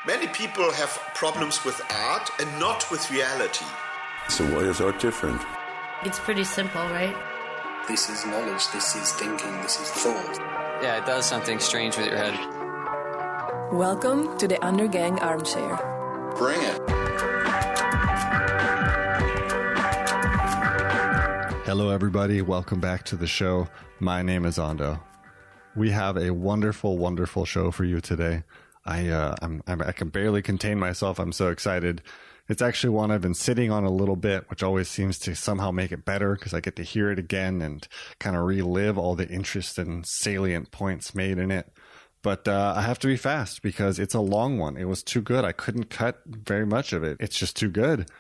Many people have problems with art and not with reality. So why is art different? It's pretty simple, right? This is knowledge, this is thinking, this is thought. Yeah, it does something strange with your head. Welcome to the Undergang Armchair. Bring it. Hello, everybody. Welcome back to the show. My name is Ando. We have a wonderful, wonderful show for you today. I can barely contain myself. I'm so excited. It's actually one I've been sitting on a little bit, which always seems to somehow make it better because I get to hear it again and kind of relive all the interest and salient points made in it. But I have to be fast because it's a long one. It was too good. I couldn't cut very much of it. It's just too good.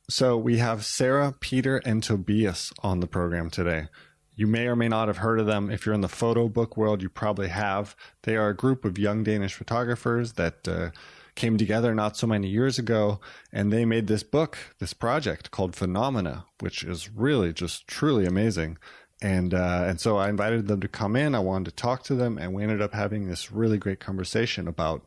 So we have Sara, Peter, and Tobias on the program today. You may or may not have heard of them. If you're in the photo book world, you probably have. They are a group of young Danish photographers that came together not so many years ago, and they made this book, this project called Phenomina, which is really just truly amazing. And so I invited them to come in. I wanted to talk to them, and we ended up having this really great conversation about,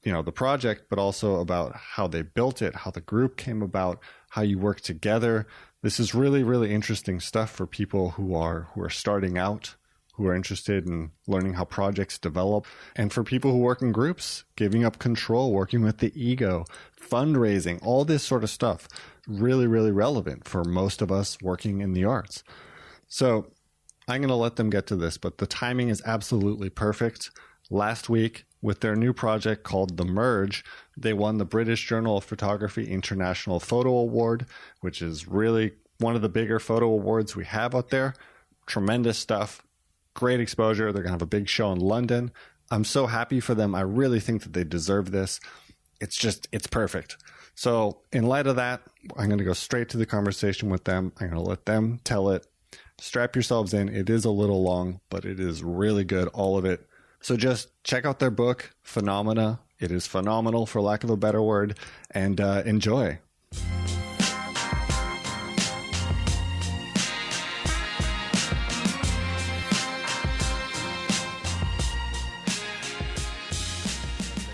you know, the project, but also about how they built it, how the group came about, how you work together. This is really, really interesting stuff for people who are starting out, who are interested in learning how projects develop, and for people who work in groups, giving up control, working with the ego, fundraising, all this sort of stuff. Really, really relevant for most of us working in the arts. So I'm going to let them get to this, but the timing is absolutely perfect. Last week, with their new project called The Merge, they won the British Journal of Photography International Photo Award, which is really one of the bigger photo awards we have out there. Tremendous stuff. Great exposure. They're going to have a big show in London. I'm so happy for them. I really think that they deserve this. It's perfect. So in light of that, I'm going to go straight to the conversation with them. I'm going to let them tell it. Strap yourselves in. It is a little long, but it is really good, all of it. So just check out their book, Phenomina. It is phenomenal, for lack of a better word, and enjoy. Makes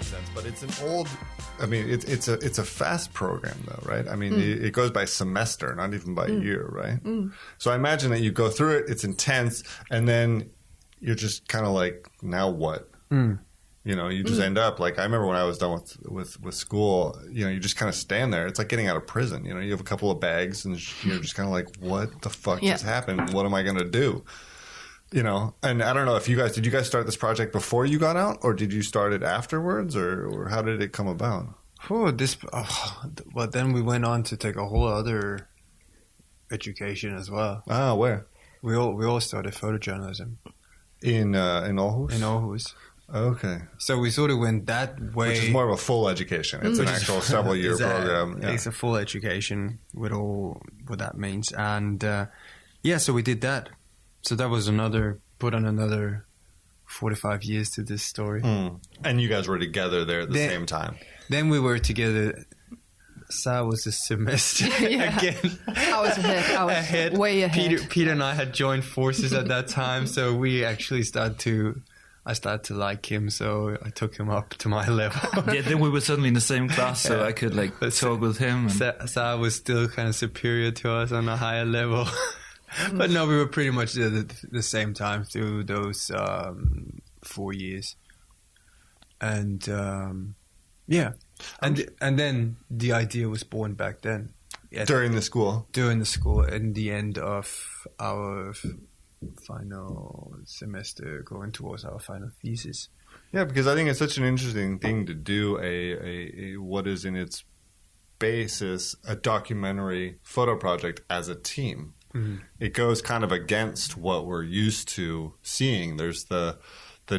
sense, but it's an old. I mean, it's a fast program, though, right? I mean, it goes by semester, not even by year, right? So I imagine that you go through it. It's intense, and then you're just kind of like, now what? You know, you just end up like, I remember when I was done with school, you know, you just kind of stand there. It's like getting out of prison. You know, you have a couple of bags and you're just kind of like, what the fuck just happened? What am I going to do? You know, and I don't know if did you guys start this project before you got out, or did you start it afterwards, or how did it come about? Well, then we went on to take a whole other education as well. Ah, where? We all started photojournalism. In Aarhus? In Aarhus. Okay. So we sort of went that way. Which is more of a full education. It's an actual several-year program. Yeah. It's a full education with all what that means. And, so we did that. So that was put on another 45 years to this story. And you guys were together there at the same time. Then we were together. Sara was a semester again. I was ahead. Way ahead. Peter and I had joined forces at that time, so we actually I started to like him, so I took him up to my level. Yeah, then we were suddenly in the same class, so I could talk with him. Sara was still kind of superior to us on a higher level. But no, we were pretty much the same time through those 4 years. And and then the idea was born back then. During the school? During the school, in the end of our final semester, going towards our final thesis. Yeah, because I think it's such an interesting thing to do a what is in its basis a documentary photo project as a team. It goes kind of against what we're used to seeing. There's the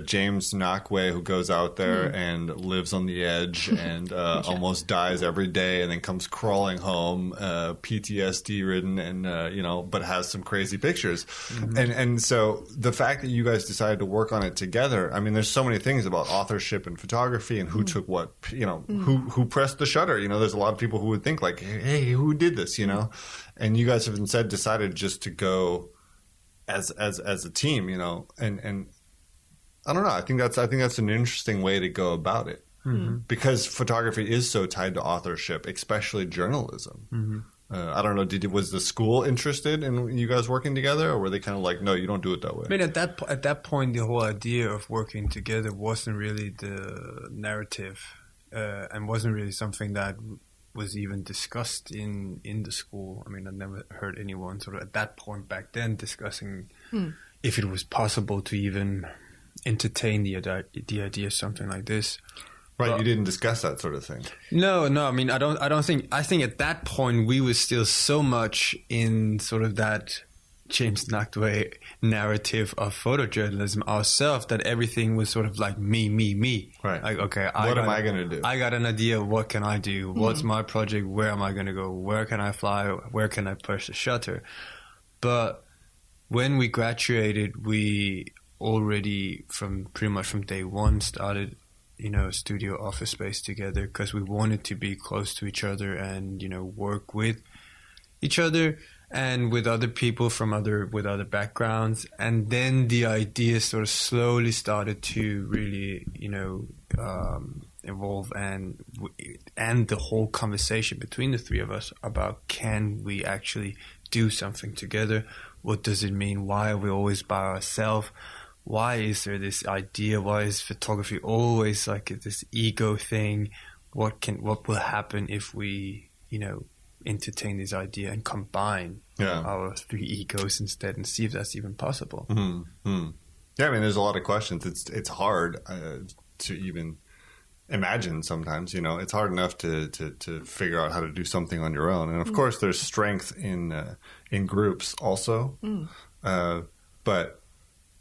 James Nakwe who goes out there and lives on the edge and almost dies every day and then comes crawling home, PTSD ridden and, but has some crazy pictures. And so the fact that you guys decided to work on it together, I mean, there's so many things about authorship and photography and who took what, who pressed the shutter. You know, there's a lot of people who would think like, hey, who did this, And you guys have instead decided just to go as a team, and I don't know. I think that's an interesting way to go about it. because photography is so tied to authorship, especially journalism. I don't know. Was the school interested in you guys working together, or were they kind of like, no, you don't do it that way? I mean, at that point, the whole idea of working together wasn't really the narrative, and wasn't really something that was even discussed in the school. I mean, I never heard anyone sort of at that point back then discussing if it was possible to even entertain the idea of something like this. Right, but you didn't discuss that sort of thing. No. I mean, I think at that point we were still so much in sort of that James Nachtwey narrative of photojournalism ourselves that everything was sort of like me. Right. Like, okay, what am I going to do? I got an idea. What can I do? What's my project? Where am I going to go? Where can I fly? Where can I push the shutter? But when we graduated, we already pretty much from day one started, studio office space together because we wanted to be close to each other and, work with each other and with other people with other backgrounds. And then the idea sort of slowly started to really, evolve and the whole conversation between the three of us about can we actually do something together? What does it mean? Why are we always by ourselves? Why is there this idea? Why is photography always like this ego thing? What will happen if we, entertain this idea and combine our three egos instead and see if that's even possible? Yeah, I mean, there's a lot of questions. It's hard to even imagine sometimes. It's hard enough to figure out how to do something on your own. And of course, there's strength in groups also, but.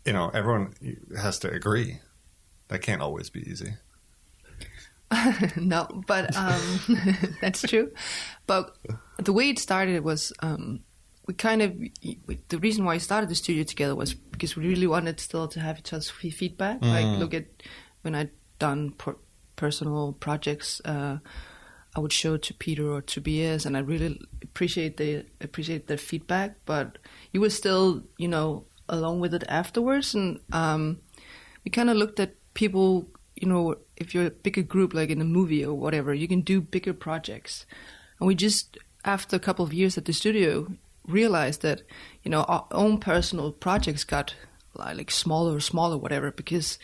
Everyone has to agree. That can't always be easy. No, but that's true. But the way it started was the reason why we started the studio together was because we really wanted still to have each other's feedback. Like, look at when I'd done personal projects, I would show it to Peter or Tobias, and I really appreciate their feedback. But you were still, along with it afterwards, and we kind of looked at people, if you're a bigger group like in a movie or whatever, you can do bigger projects. And we just, after a couple of years at the studio, realized that our own personal projects got like smaller, whatever, because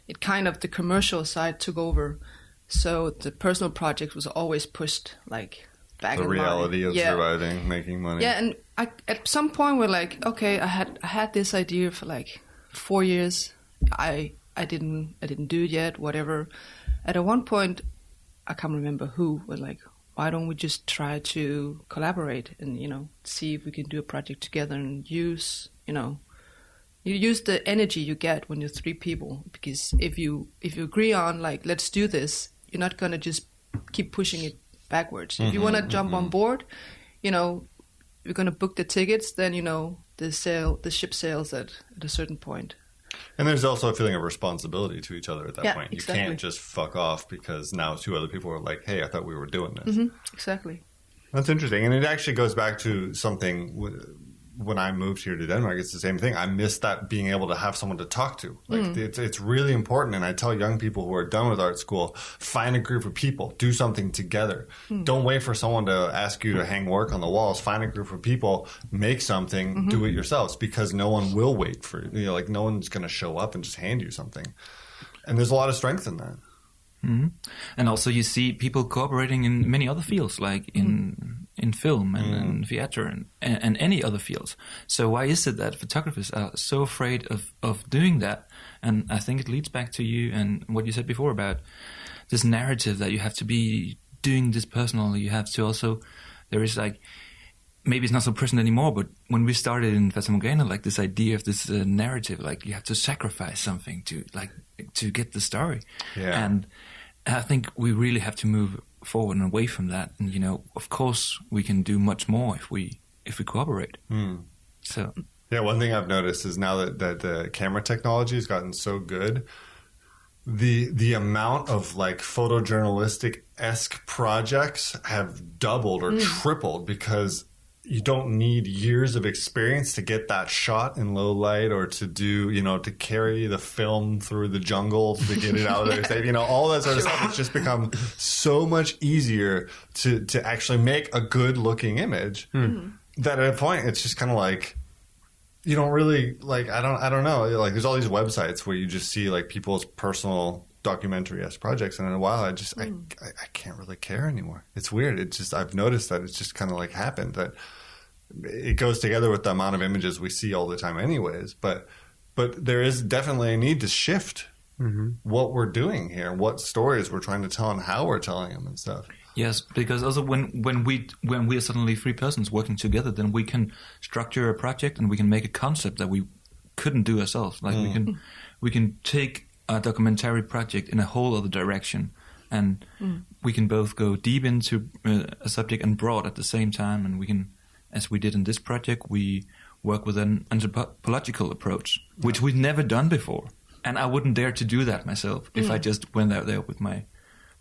it kind of, the commercial side took over, so the personal project was always pushed like back. The reality of surviving, making money. Yeah, and at some point we're like, okay, I had this idea for like 4 years. I didn't do it yet, whatever. At one point, I can't remember who, but like, why don't we just try to collaborate and see if we can do a project together and use you use the energy you get when you're three people, because if you agree on like, let's do this, you're not gonna just keep pushing it backwards. If you want to jump on board, you're going to book the tickets, then, the ship sails at a certain point. And there's also a feeling of responsibility to each other at that point. Exactly. You can't just fuck off because now two other people are like, hey, I thought we were doing this. Exactly. That's interesting. And it actually goes back to something when I moved here to Denmark. It's the same thing. I miss that being able to have someone to talk to. Like it's really important. And I tell young people who are done with art school, find a group of people, do something together. Don't wait for someone to ask you to hang work on the walls. Find a group of people, make something, do it yourselves, because no one will wait for you. Like no one's going to show up and just hand you something. And there's a lot of strength in that. And also you see people cooperating in many other fields, like in film and in theater and any other fields. So why is it that photographers are so afraid of doing that? And I think it leads back to you and what you said before about this narrative that you have to be doing this personally. You have to also, there is like, maybe it's not so present anymore, but when we started in Phenomina, like this idea of this narrative, like you have to sacrifice something to get the story. Yeah. And I think we really have to move forward and away from that. And, of course we can do much more if we cooperate. So. Yeah. One thing I've noticed is now that the camera technology has gotten so good, the amount of like photojournalistic-esque projects have doubled or tripled because you don't need years of experience to get that shot in low light, or to do, to carry the film through the jungle to get it out of there safe. All that sort of stuff. It's just become so much easier to actually make a good looking image that at a point it's just kind of like, you don't really like, I don't know. Like there's all these websites where you just see like people's personal documentary-esque projects, and in a while I can't really care anymore. It's weird. It's just, I've noticed that it's just kind of like happened, that it goes together with the amount of images we see all the time anyways, but there is definitely a need to shift what we're doing here, what stories we're trying to tell and how we're telling them and stuff. Yes, because also when we are suddenly three persons working together, then we can structure a project and we can make a concept that we couldn't do ourselves. Like we can take a documentary project in a whole other direction, and we can both go deep into a subject and broad at the same time. And we can, as we did in this project, we work with an anthropological approach, which we've never done before. And I wouldn't dare to do that myself if I just went out there with my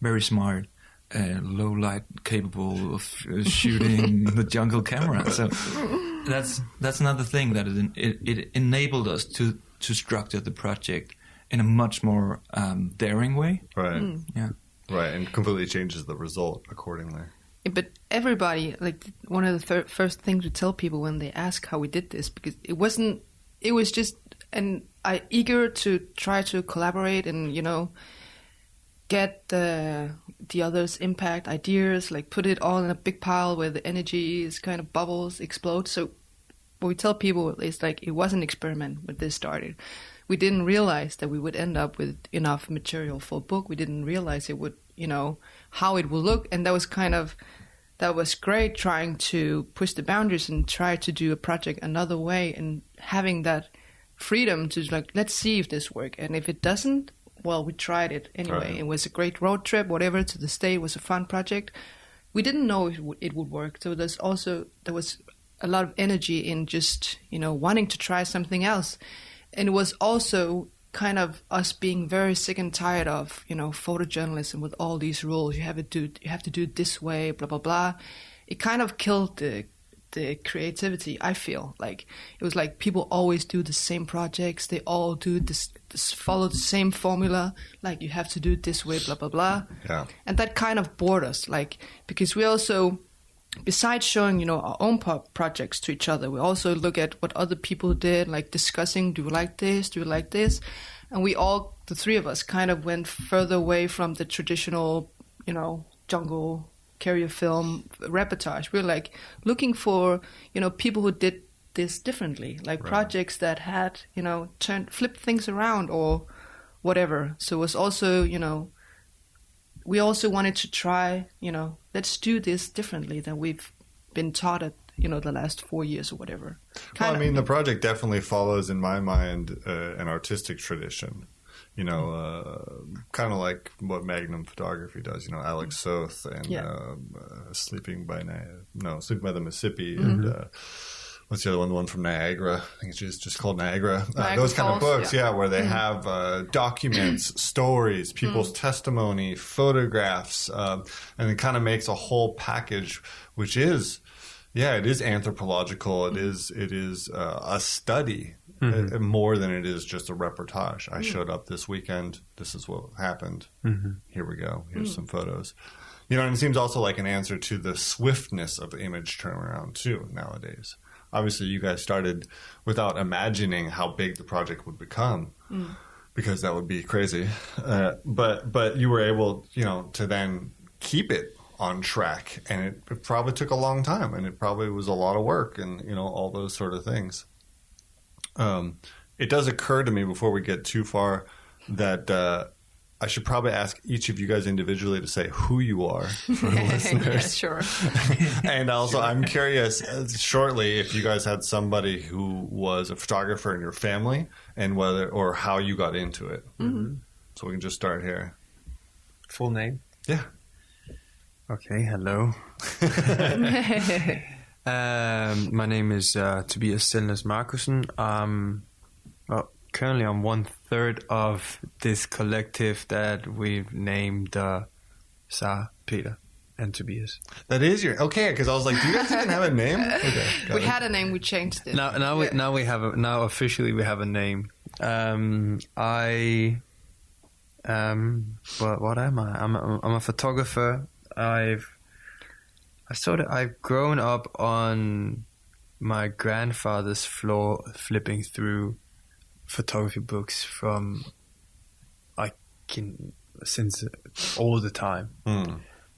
very smart, low light, capable of shooting the jungle camera. So that's another thing that it enabled us to structure the project in a much more daring way. Right. Yeah. Right, and completely changes the result accordingly. But everybody, like one of the first things we tell people when they ask how we did this, because it was just eager to try to collaborate and, get the others' impact, ideas, like put it all in a big pile where the energy is kind of bubbles, explode. So what we tell people is like, it was an experiment when this started. We didn't realize that we would end up with enough material for a book. We didn't realize it would, how it will look. And that was great, trying to push the boundaries and try to do a project another way, and having that freedom to like, let's see if this works. And if it doesn't, well, we tried it anyway. Right. It was a great road trip, whatever, to the state. It was a fun project. We didn't know if it would work. So there was a lot of energy in just, wanting to try something else. And it was also kind of us being very sick and tired of, photojournalism with all these rules. You have to do it this way, blah, blah, blah. It kind of killed the creativity, I feel. Like, it was like people always do the same projects. They all do this follow the same formula. Like, you have to do it this way, blah, blah, blah. Yeah. And that kind of bored us, like, because we also, besides showing, our own projects to each other, we also look at what other people did, like discussing, do you like this? Do you like this? And we all, the three of us, kind of went further away from the traditional, jungle carrier film reportage. We're like looking for, people who did this differently, like projects that had, flipped things around or whatever. So it was also, we also wanted to try, let's do this differently than we've been taught at, the last 4 years or whatever. The project definitely follows, in my mind, an artistic tradition. Kind of like what Magnum Photography does. Alex Soth and Sleeping by the Mississippi, and what's the other one? The one from Niagara. I think it's just called Niagara. Those kind of books, where they have documents, stories, people's testimony, photographs, and it kind of makes a whole package, which is, it is anthropological. It is a study. More than it is just a reportage. I showed up this weekend. This is what happened. Here we go. Here's some photos. And it seems also like an answer to the swiftness of the image turnaround too nowadays. Obviously, you guys started without imagining how big the project would become, because that would be crazy. But you were able, to then keep it on track, and it probably took a long time, and it probably was a lot of work, and all those sort of things. It does occur to me before we get too far that I should probably ask each of you guys individually to say who you are for the listeners. Yeah, sure. And also, I'm curious shortly if you guys had somebody who was a photographer in your family, and whether or how you got into it. So we can just start here. Full name? Yeah. Okay. Hello. My name is Tobias Markussen. Currently I'm 1/3 of this collective that we've named Sara, Peter, and Tobias. That is your okay. Because I was like, do you guys even have a name? Okay, We had a name, we changed it. Now officially we have a name. What am I? I'm a photographer. I've grown up on my grandfather's floor, flipping through photography books since all the time.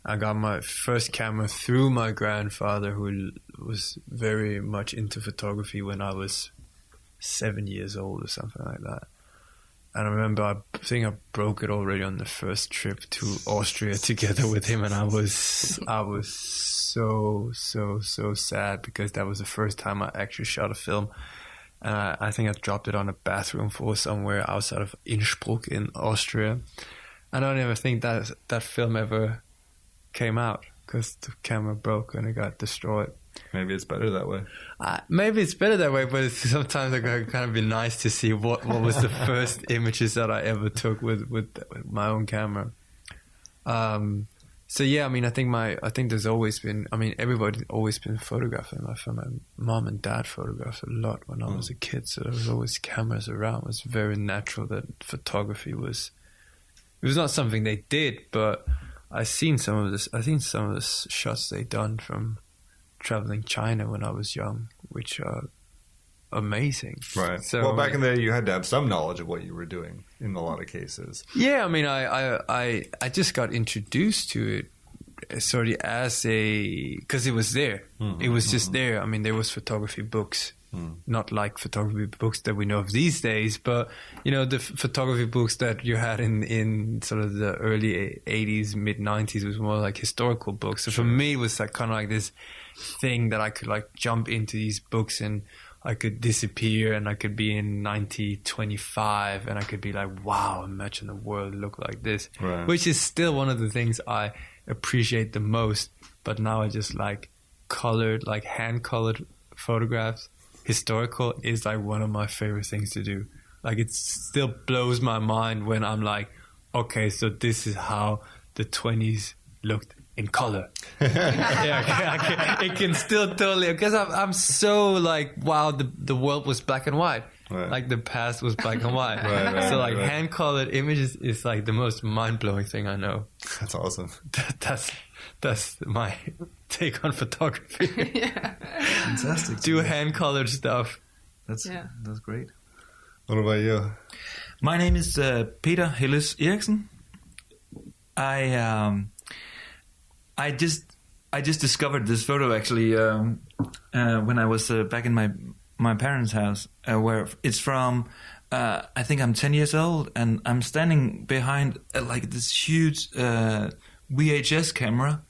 I got my first camera through my grandfather, who was very much into photography when I was 7 years old or something like that. And I remember, I think I broke it already on the first trip to Austria together with him, and I was so sad, because that was the first time I actually shot a film. And I think I dropped it on a bathroom floor somewhere outside of Innsbruck in Austria. I don't ever think that film ever came out, because the camera broke and it got destroyed. Maybe it's better that way. Maybe it's better that way, but sometimes it can kind of be nice to see what was the first images that I ever took with my own camera. So yeah, I mean, I think there's always been, everybody's always been photographing. My mom and dad photographed a lot when I was a kid, so there was always cameras around. It was very natural that photography it was not something they did, but I seen some of the shots they done from traveling China when I was young, which are amazing. Right. So, well, back in the day, you had to have some knowledge of what you were doing in a lot of cases. Yeah, I mean, I just got introduced to it sort of because it was there. It was just there. I mean, there was photography books, not like photography books that we know of these days, but the photography books that you had in sort of the early 80s, mid 90s was more like historical books. So for me, it was like kind of like this thing that I could like jump into these books and I could disappear, and I could be in 1925 and I could be like, wow, imagine the world look like this, right. Which is still one of the things I appreciate the most. But now I just like colored, like hand colored photographs. Historical is like one of my favorite things to do. Like, it still blows my mind when I'm like, okay, so this is how the 20s looked in color. It can still totally, because I'm so like, wow, the world was black and white. Right. Like the past was black and white. Right, so like hand colored images is like the most mind blowing thing I know. That's awesome. That's my take on photography. Fantastic. Do hand colored stuff. That's great. What about you? My name is Peter Hillis Eriksen. I just discovered this photo actually when I was back in my parents' house, where it's from. I think I'm 10 years old, and I'm standing behind like this huge VHS camera,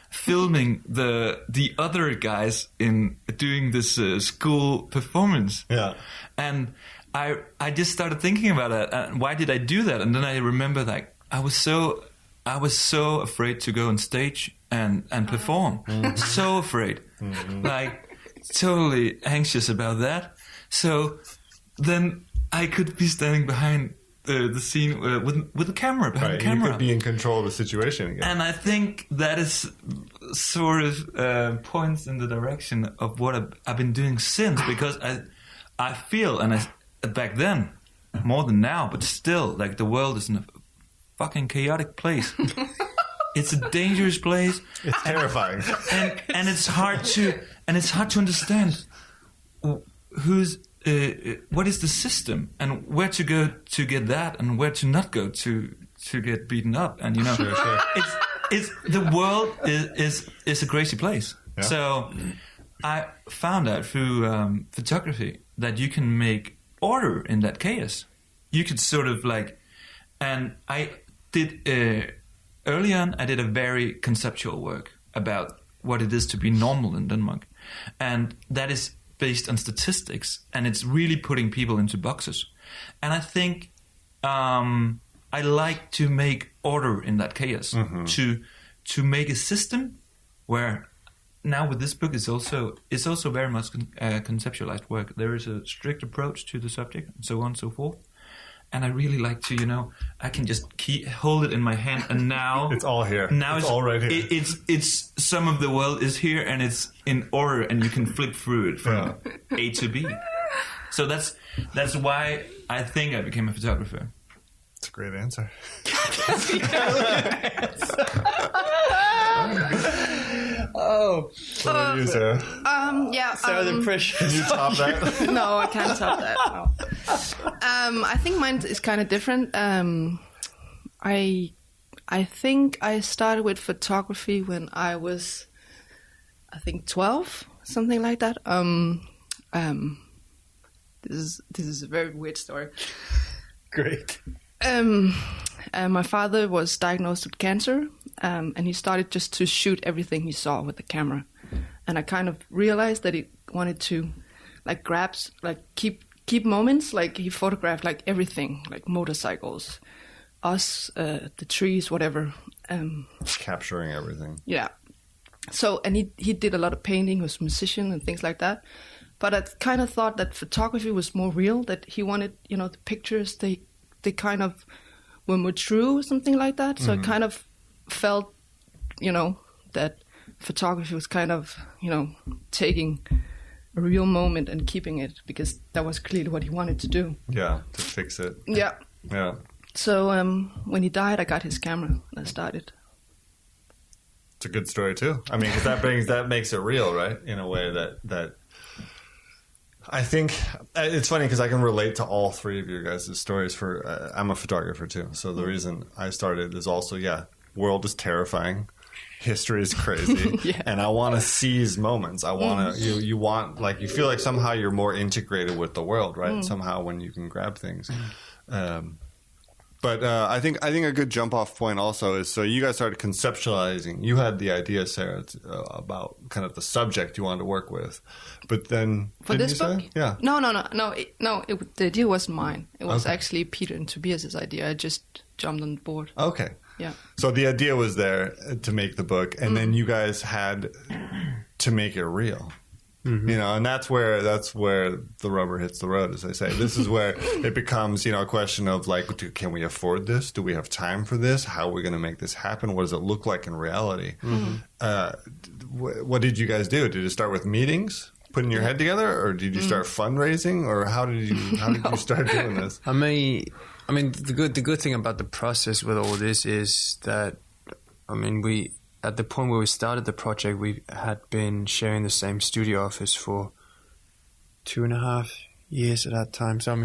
filming the other guys in doing this school performance. Yeah, and I just started thinking about it. Why did I do that? And then I remember like I was so afraid to go on stage and perform. So afraid. Like totally anxious about that. So then I could be standing behind the scene with the camera, behind the camera. You could be in control of the situation again. And I think that is sort of points in the direction of what I've been doing since, because I feel, and back then, more than now, but still, like the world is in a fucking chaotic place. It's a dangerous place. It's terrifying, and it's hard to understand what is the system and where to go to get that, and where to not go to get beaten up. And sure. it's the world is a crazy place. Yeah. So I found out through photography that you can make order in that chaos. You could sort of like, and I did. Early on, I did a very conceptual work about what it is to be normal in Denmark. And that is based on statistics, and it's really putting people into boxes. And I think I like to make order in that chaos, to make a system where now with this book it's also very much conceptualized work. There is a strict approach to the subject, and so on and so forth. and I really like to, I can just hold it in my hand, and now It's all here. Now it's all right here. It's some of the world is here, and it's in order, and you can flip through it from A to B. So that's why I think I became a photographer. That's a great answer. Oh, What about you, Sarah? Sarah, the pressure. Can you top that? No, I can't top that. No. I think mine is kind of different. I think I started with photography when I was, 12, something like that. This is a very weird story. Great. My father was diagnosed with cancer, and he started just to shoot everything he saw with the camera. And I kind of realized that he wanted to, keep moments. Like he photographed like everything, like motorcycles, us, the trees, whatever. Capturing everything. Yeah. So, and he did a lot of painting, he was a musician and things like that. But I kind of thought that photography was more real, that he wanted, the pictures, they kind of were more true, something like that. So I kind of felt, that photography was kind of, taking a real moment and keeping it, because that was clearly what he wanted to do. Yeah, to fix it. Yeah. Yeah. So when he died, I got his camera and I started. It's a good story too. I mean, because that makes it real, right? In a way that I think it's funny because I can relate to all three of your guys' stories. I'm a photographer too, so the reason I started is also world is terrifying, history is crazy, and I want to seize moments. I want to you want, like, you feel like somehow you're more integrated with the world, right? Somehow when you can grab things. But I think a good jump off point also is, so you guys started conceptualizing. You had the idea, Sarah, about kind of the subject you wanted to work with, but then for this book, yeah, no, the idea wasn't mine. It was actually Peter and Tobias's idea. I just jumped on board. Okay, yeah. So the idea was there to make the book, and then you guys had to make it real. Mm-hmm. And that's where the rubber hits the road, as they say. This is where it becomes, a question of like, can we afford this? Do we have time for this? How are we going to make this happen? What does it look like in reality? Mm-hmm. What did you guys do? Did you start with meetings, putting your head together, or did you start fundraising, or how did you start doing this? I mean, the good thing about the process with all this is that, we. At the point where we started the project, we had been sharing the same studio office for 2.5 years at that time. So,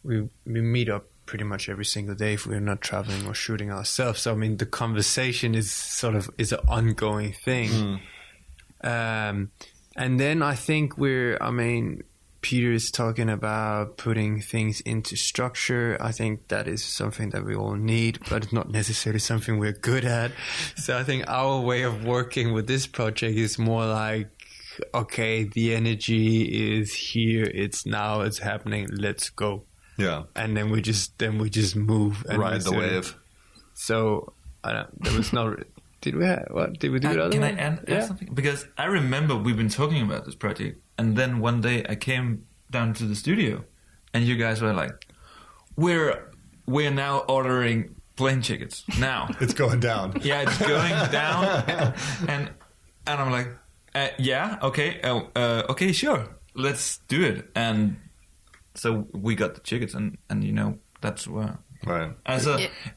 we meet up pretty much every single day if we're not traveling or shooting ourselves. So, the conversation is an ongoing thing. And then I think Peter is talking about putting things into structure. I think that is something that we all need, but it's not necessarily something we're good at. So I think our way of working with this project is more like, okay, the energy is here. It's now. It's happening. Let's go. Yeah. And then we just move and ride the wave. So there was no. Did we do it otherwise? Can I add something? Because I remember we've been talking about this project, and then one day I came down to the studio, and you guys were like, "We're now ordering plane tickets now." It's going down. Yeah, it's going down, and I'm like, okay, sure, let's do it. And so we got the tickets, and that's where. Right.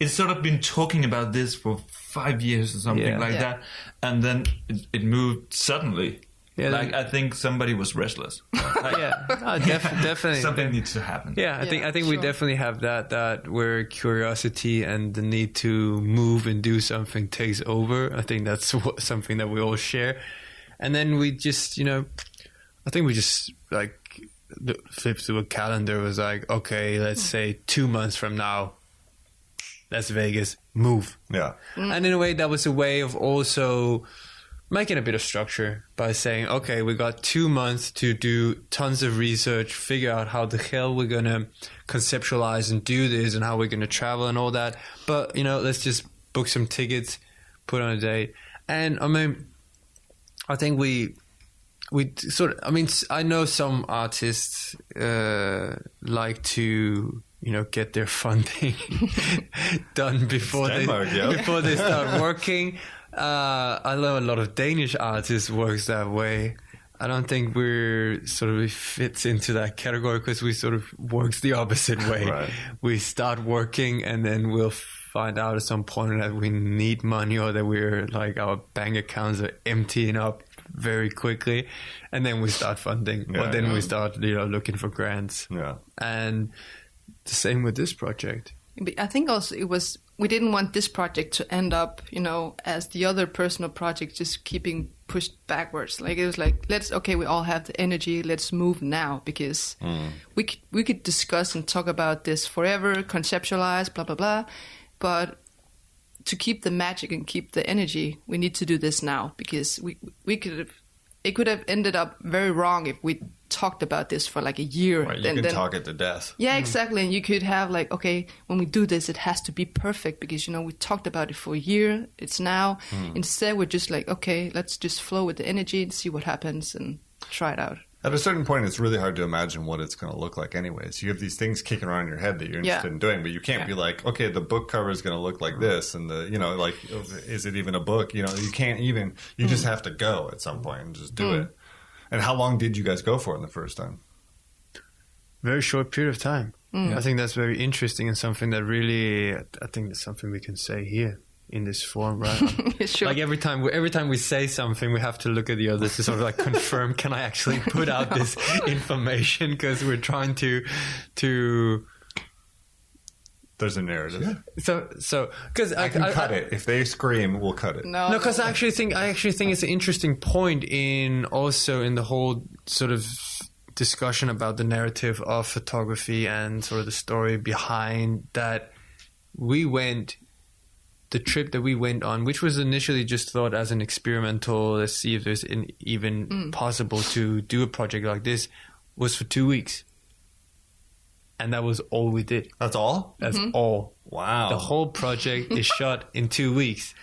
It's sort of been talking about this for 5 years or something like that, and then it moved suddenly. Yeah, like I think somebody was restless. Definitely. Something needs to happen. Yeah, I think we definitely have that where curiosity and the need to move and do something takes over. I think that's something that we all share, and then we just I think we just like. Flipped to a calendar, was like, okay, let's say 2 months from now, Las Vegas, move. Yeah. And in a way, that was a way of also making a bit of structure by saying, okay, we got 2 months to do tons of research, figure out how the hell we're going to conceptualize and do this and how we're going to travel and all that. But, let's just book some tickets, put on a date. And I think we sort of, I know some artists like to get their funding done before they start working. I know a lot of Danish artists works that way. I don't think we're sort of fits into that category because we sort of works the opposite way. Right. We start working and then we'll find out at some point that we need money or that we're like our bank accounts are emptying up very quickly, and then we start funding. Yeah, or then we start looking for grants. Yeah. And the same with this project. But I think also we didn't want this project to end up, as the other personal project, just keeping pushed backwards. Like it was like, we all have the energy, let's move now, because we could discuss and talk about this forever, conceptualize, blah, blah, blah. But to keep the magic and keep the energy, we need to do this now, because it could have ended up very wrong if we talked about this for like a year. Right, you can talk it to death. Yeah, exactly. And you could have like, okay, when we do this, it has to be perfect because, we talked about it for a year. It's now. Instead, we're just like, okay, let's just flow with the energy and see what happens and try it out. At a certain point, it's really hard to imagine what it's going to look like anyways. You have these things kicking around in your head that you're interested in doing, but you can't be like, okay, the book cover is going to look like this. And is it even a book? You can't even, you just have to go at some point and just do it. And how long did you guys go for in the first time? Very short period of time. I think that's very interesting and something that really, I think that's something we can say here in this form, right? Sure. Like every time we say something, we have to look at the others to sort of like confirm, can I actually put out this information? Because we're trying to. There's a narrative. So because I can cut it. If they scream, we'll cut it. No, because I actually think it's an interesting point in the whole sort of discussion about the narrative of photography and sort of the story behind that. The trip that we went on, which was initially just thought as an experimental, let's see if there's even possible to do a project like this, was for 2 weeks. And that was all we did. That's all? That's all. Wow. The whole project is shot in 2 weeks.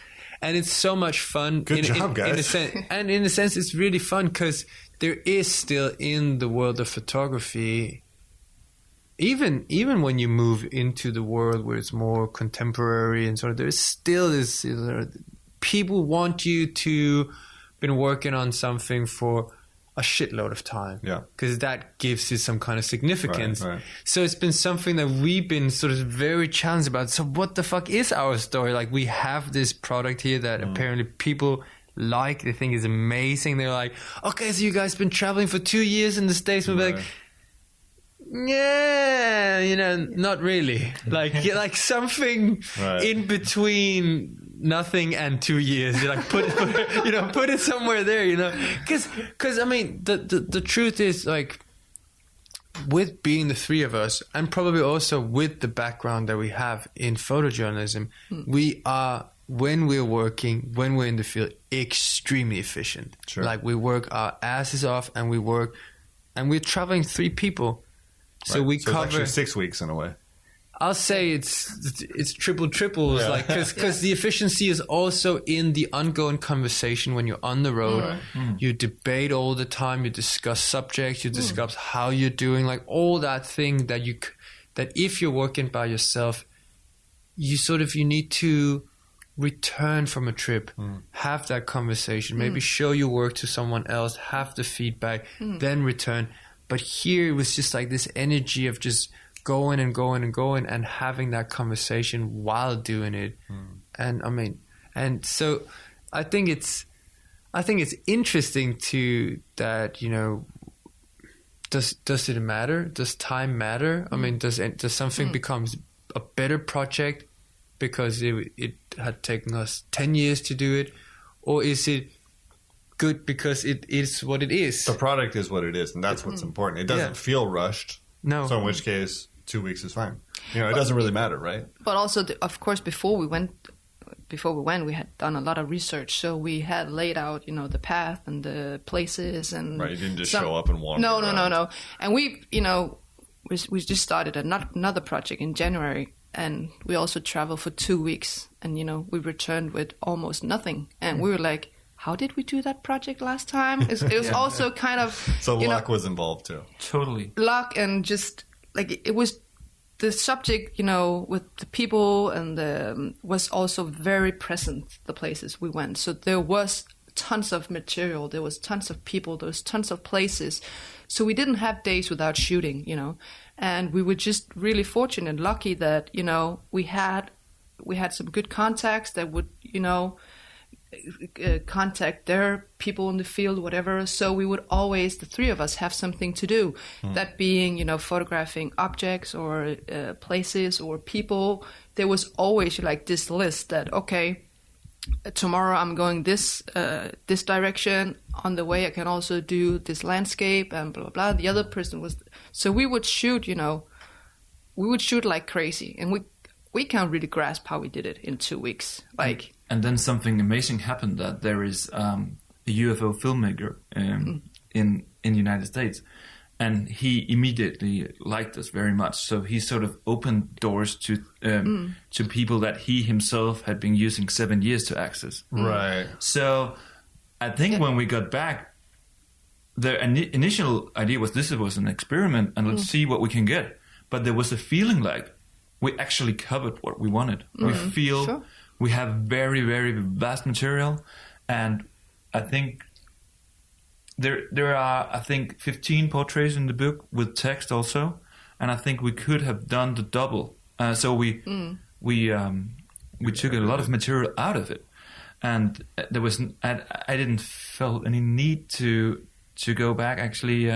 And it's so much fun. Good job, guys. In a sense, it's really fun because there is still in the world of photography, even when you move into the world where it's more contemporary and sort of, there's still this, people want you to been working on something for a shitload of time. Yeah. Because that gives it some kind of significance. Right. So it's been something that we've been sort of very challenged about. So what the fuck is our story? Like we have this product here that apparently people like, they think is amazing. They're like, okay, so you guys been traveling for 2 years in the States. We'll be like, yeah, not really. Like something in between nothing and 2 years. You like put it somewhere there. Because I mean, the truth is like, with being the three of us, and probably also with the background that we have in photojournalism, we are, when we're working, when we're in the field, extremely efficient. Sure. Like we work our asses off, and we're traveling 3 people. So we cover. It's actually 6 weeks in a way. I'll say it's triples, like because the efficiency is also in the ongoing conversation when you're on the road. You debate all the time. You discuss subjects. You discuss how you're doing, like all that thing that if you're working by yourself, you need to return from a trip, have that conversation, maybe show your work to someone else, have the feedback, then return. But here it was just like this energy of just going and going and going and having that conversation while doing it. And I mean, and so I think it's interesting too that, does it matter? Does time matter? I mean, does something becomes a better project because it had taken us 10 years to do it? Or is it good because it is what it is? The product is what it is, and that's what's important. It doesn't feel rushed. No. So in which case, 2 weeks is fine. It doesn't really matter, right? But also, of course, before we went, we had done a lot of research. So we had laid out, the path and the places and. Right, you didn't just show up and wander. No. And we just started another project in January, and we also traveled for 2 weeks, and we returned with almost nothing, and we were like, how did we do that project last time? It was also kind of... So luck was involved too. Totally. Luck and just, like, it was the subject, you know, with the people and was also very present, the places we went. So there was tons of material, there was tons of people, there was tons of places. So we didn't have days without shooting, you know. And we were just really fortunate and lucky that, you know, we had some good contacts that would, you know, contact their people in the field, whatever. So we would always, the three of us, have something to do. That being, you know, photographing objects or places or people. There was always like this list that, okay, tomorrow I'm going this direction. On the way I can also do this landscape and blah, blah, blah. The other person was... So we would shoot, you know, like crazy. And we can't really grasp how we did it in 2 weeks. Like... And then something amazing happened, that there is a UFO filmmaker in the United States, and he immediately liked us very much. So he sort of opened doors to people that he himself had been using 7 years to access. Right. So I think when we got back, the initial idea was this was an experiment and let's see what we can get. But there was a feeling like we actually covered what we wanted. We feel... Sure. We have very, very vast material, and I think there are 15 portraits in the book with text also, and I think we could have done the double. So we took a lot of material out of it, and there was I didn't feel any need to go back. Actually,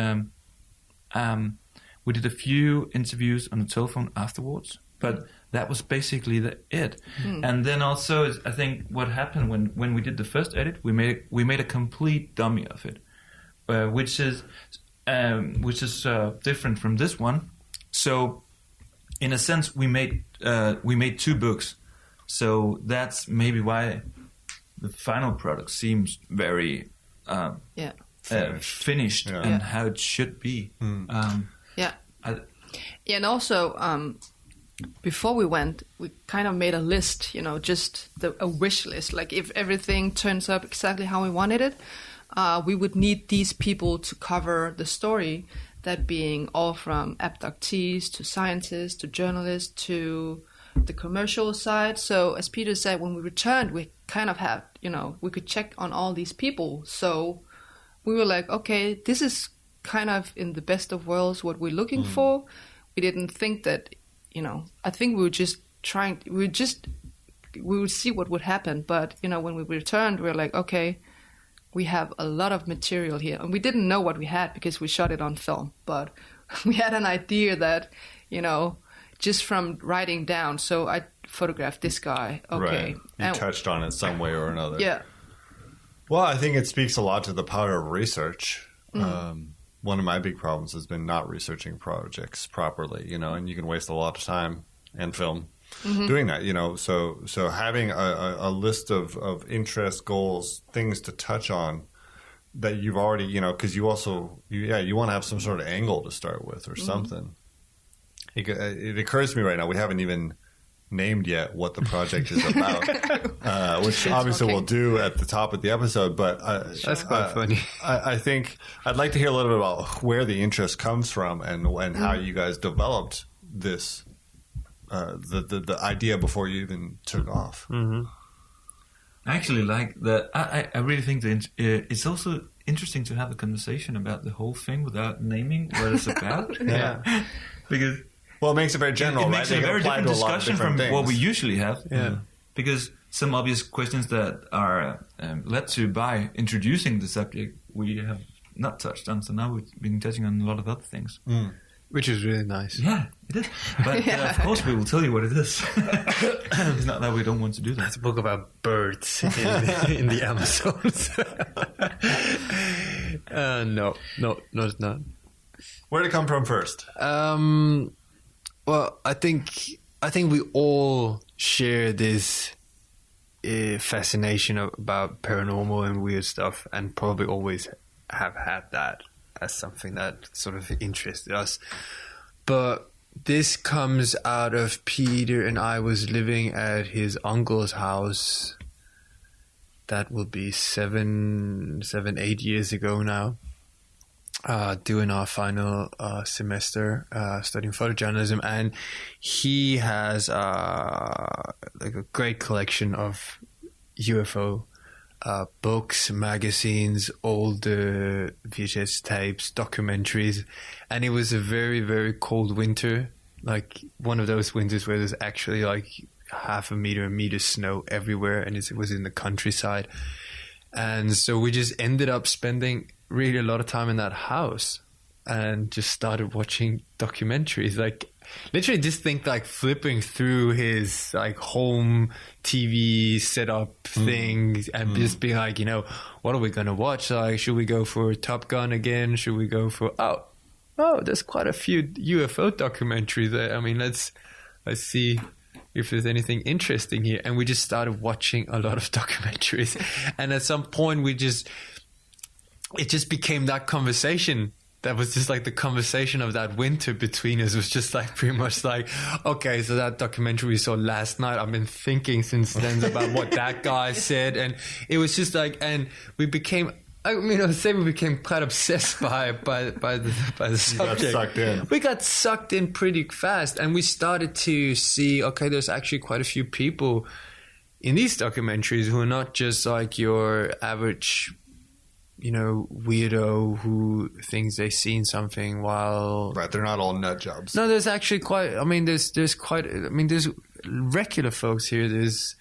we did a few interviews on the telephone afterwards, but that was basically it. And then also, I think what happened when we did the first edit, we made a complete dummy of it, which is different from this one. So, in a sense, we made 2 books. So that's maybe why the final product seems very finished and how it should be. And also. Before we went, we kind of made a list, you know, just a wish list. Like if everything turns up exactly how we wanted it, we would need these people to cover the story, that being all from abductees to scientists to journalists to the commercial side. So as Peter said, when we returned, we kind of had, you know, we could check on all these people. So we were like, okay, this is kind of in the best of worlds what we're looking for. We didn't think that... You know, I think we were just we would see what would happen. But, you know, when we returned, we were like, okay, we have a lot of material here. And we didn't know what we had because we shot it on film. But we had an idea that, you know, just from writing down. So I photographed this guy. Okay. Right. You touched on it some way or another. Yeah. Well, I think it speaks a lot to the power of research. One of my big problems has been not researching projects properly, you know, and you can waste a lot of time and film doing that, you know. So having a list of interests, goals, things to touch on that you've already, you know, because you also, you want to have some sort of angle to start with or something. It occurs to me right now, we haven't even named yet what the project is about, which obviously we'll do at the top of the episode. But that's quite funny. I think I'd like to hear a little bit about where the interest comes from and how you guys developed this, the idea before you even took off. I actually like that. I really think that it's also interesting to have a conversation about the whole thing without naming what it's about. Because. Well, it makes it very general, it makes right? it a very different discussion from things. what we usually have. Yeah. Because some obvious questions that are led to by introducing the subject we have not touched on. So now we've been touching on a lot of other things. Which is really nice. Yeah, it is. But of course we will tell you what it is. It's not that we don't want to do that. It's a book about birds in the Amazons. No, it's not. Where did it come from first? Well, I think we all share this fascination about paranormal and weird stuff, and probably always have had that as something that sort of interested us. But this comes out of Peter and I was living at his uncle's house. That will be 7, 8 years ago now. doing our final semester studying photojournalism, and he has like a great collection of UFO books, magazines, old VHS tapes, documentaries, and it was a very, very cold winter, like one of those winters where there's actually like half a meter snow everywhere, and it was in the countryside. And so we just ended up spending really a lot of time in that house and just started watching documentaries. Like literally just think like flipping through his like home TV setup things and just being like, you know, what are we going to watch? Like, should we go for Top Gun again? Should we go for, oh, there's quite a few UFO documentaries there. I mean, let's see if there's anything interesting here. And we just started watching a lot of documentaries. And at some point it just became that conversation. That was just like the conversation of that winter between us was just like pretty much like, okay, so that documentary we saw last night, I've been thinking since then about what that guy said. And it was just like, and we became, I mean, I would say we became quite obsessed by the subject. You got sucked in. We got sucked in pretty fast, and we started to see, okay, there's actually quite a few people in these documentaries who are not just like your average, you know, weirdo who thinks they've seen something while... Right, they're not all nut jobs. No, there's actually quite, I mean, there's regular folks here. There's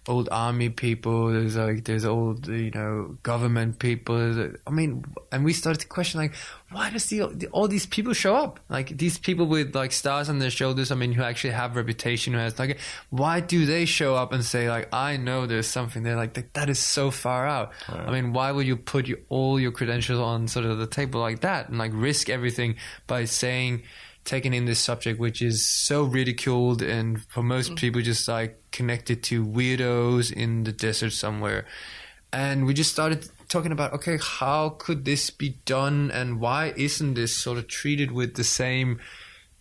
old army people, there's old, you know, government people. I mean, and we started to question, like, why does all these people show up? Like, these people with, like, stars on their shoulders, I mean, who actually have reputation, who has, like, why do they show up and say, like, I know there's something there? Like, that is so far out. Right. I mean, why would you put all your credentials on sort of the table like that and, like, risk everything by taking in this subject, which is so ridiculed and for most people just like connected to weirdos in the desert somewhere. And we just started talking about, okay, how could this be done, and why isn't this sort of treated with the same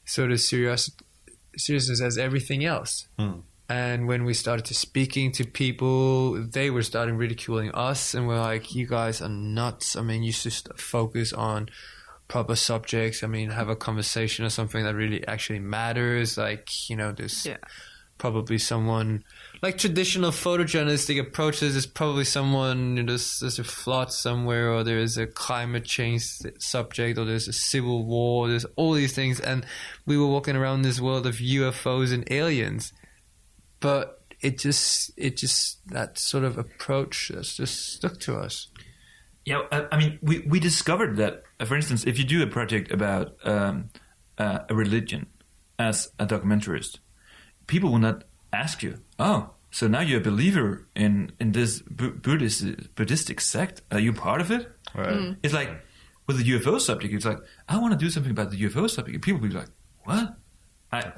sort of seriousness as everything else? And when we started to speaking to people, they were starting ridiculing us, and we're like, you guys are nuts. I mean, you should focus on proper subjects. I mean, have a conversation or something that really actually matters. Like, you know, there's probably someone like traditional photojournalistic approaches. There's probably someone, you know, there's a flood somewhere, or there's a climate change subject, or there's a civil war. There's all these things, and we were walking around this world of UFOs and aliens, but it just that sort of approach that's just stuck to us. Yeah, I mean, we discovered that, for instance, if you do a project about a religion as a documentarist, people will not ask you, oh, so now you're a believer in this Buddhistic sect. Are you part of it? Right. It's like, with the UFO subject, it's like, I want to do something about the UFO subject. And people will be like, what?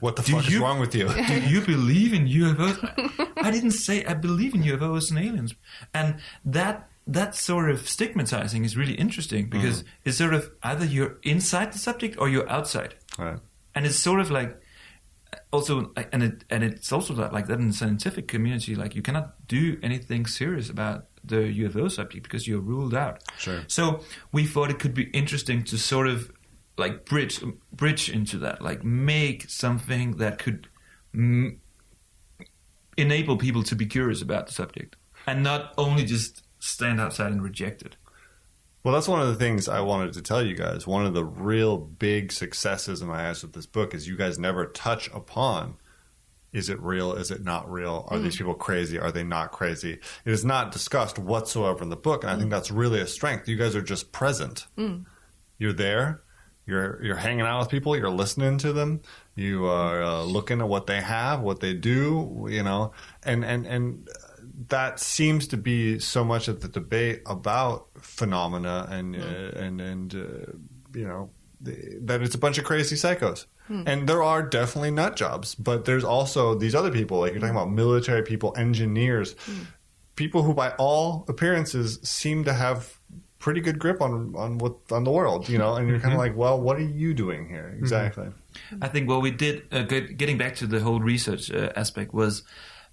What the fuck is wrong with you? Do you believe in UFOs? I didn't say I believe in UFOs and aliens. And that sort of stigmatizing is really interesting, because it's sort of either you're inside the subject or you're outside. Right. And it's sort of like also, and it's also like that in the scientific community. Like, you cannot do anything serious about the UFO subject because you're ruled out. Sure. So we thought it could be interesting to sort of like bridge into that, like make something that could enable people to be curious about the subject and not only just stand outside and reject it. Well, that's one of the things I wanted to tell you guys. One of the real big successes in my eyes with this book is you guys never touch upon, is it real? Is it not real? Are these people crazy? Are they not crazy? It is not discussed whatsoever in the book, and I think that's really a strength. You guys are just present. You're there. You're hanging out with people. You're listening to them. You are looking at what they have, what they do, you know, and that seems to be so much of the debate about phenomena and you know, that it's a bunch of crazy psychos. And there are definitely nut jobs, but there's also these other people, like you're talking about military people, engineers, people who by all appearances seem to have pretty good grip on the world, you know, and you're kind of like, well, what are you doing here exactly? I think what we did, getting back to the whole research aspect, was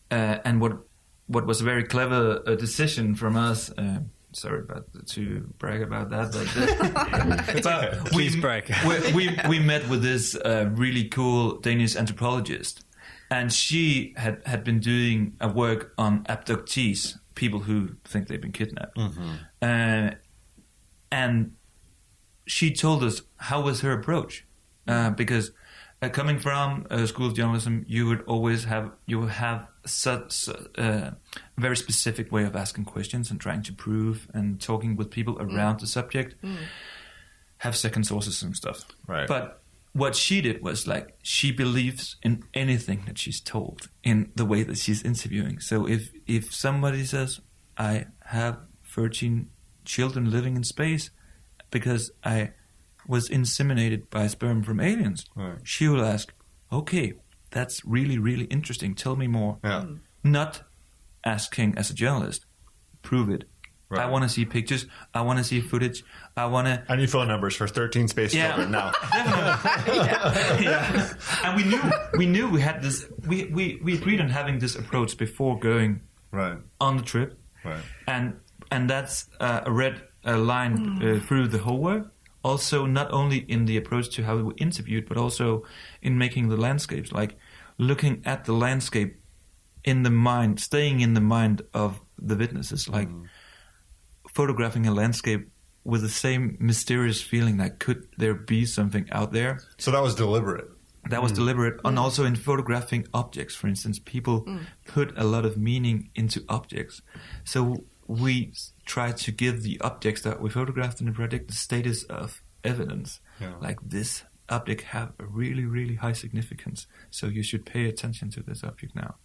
and what was a very clever decision from us sorry to brag about that, but Please brag. we met with this really cool Danish anthropologist, and she had been doing a work on abductees, people who think they've been kidnapped, and she told us how was her approach, because coming from a school of journalism, you would have such a very specific way of asking questions and trying to prove and talking with people around the subject, have second sources and stuff. Right. But what she did was like she believes in anything that she's told in the way that she's interviewing. So if somebody says, I have 13 children living in space because I was inseminated by sperm from aliens, she will ask, okay, that's really, really interesting. Tell me more. Yeah. Not asking as a journalist, prove it. Right. I want to see pictures. I want to see footage. I need phone numbers for 13 space children now. Yeah. And we knew we had this. We agreed on having this approach before going on the trip. Right. And that's a red line through the whole work. Also, not only in the approach to how we interviewed, but also in making the landscapes, like looking at the landscape in the mind, staying in the mind of the witnesses, like photographing a landscape with the same mysterious feeling that could there be something out there. So that was deliberate. That was deliberate. And also in photographing objects, for instance, people put a lot of meaning into objects. So we try to give the objects that we photographed in the project the status of evidence. Yeah. Like this object have a really, really high significance. So you should pay attention to this object now.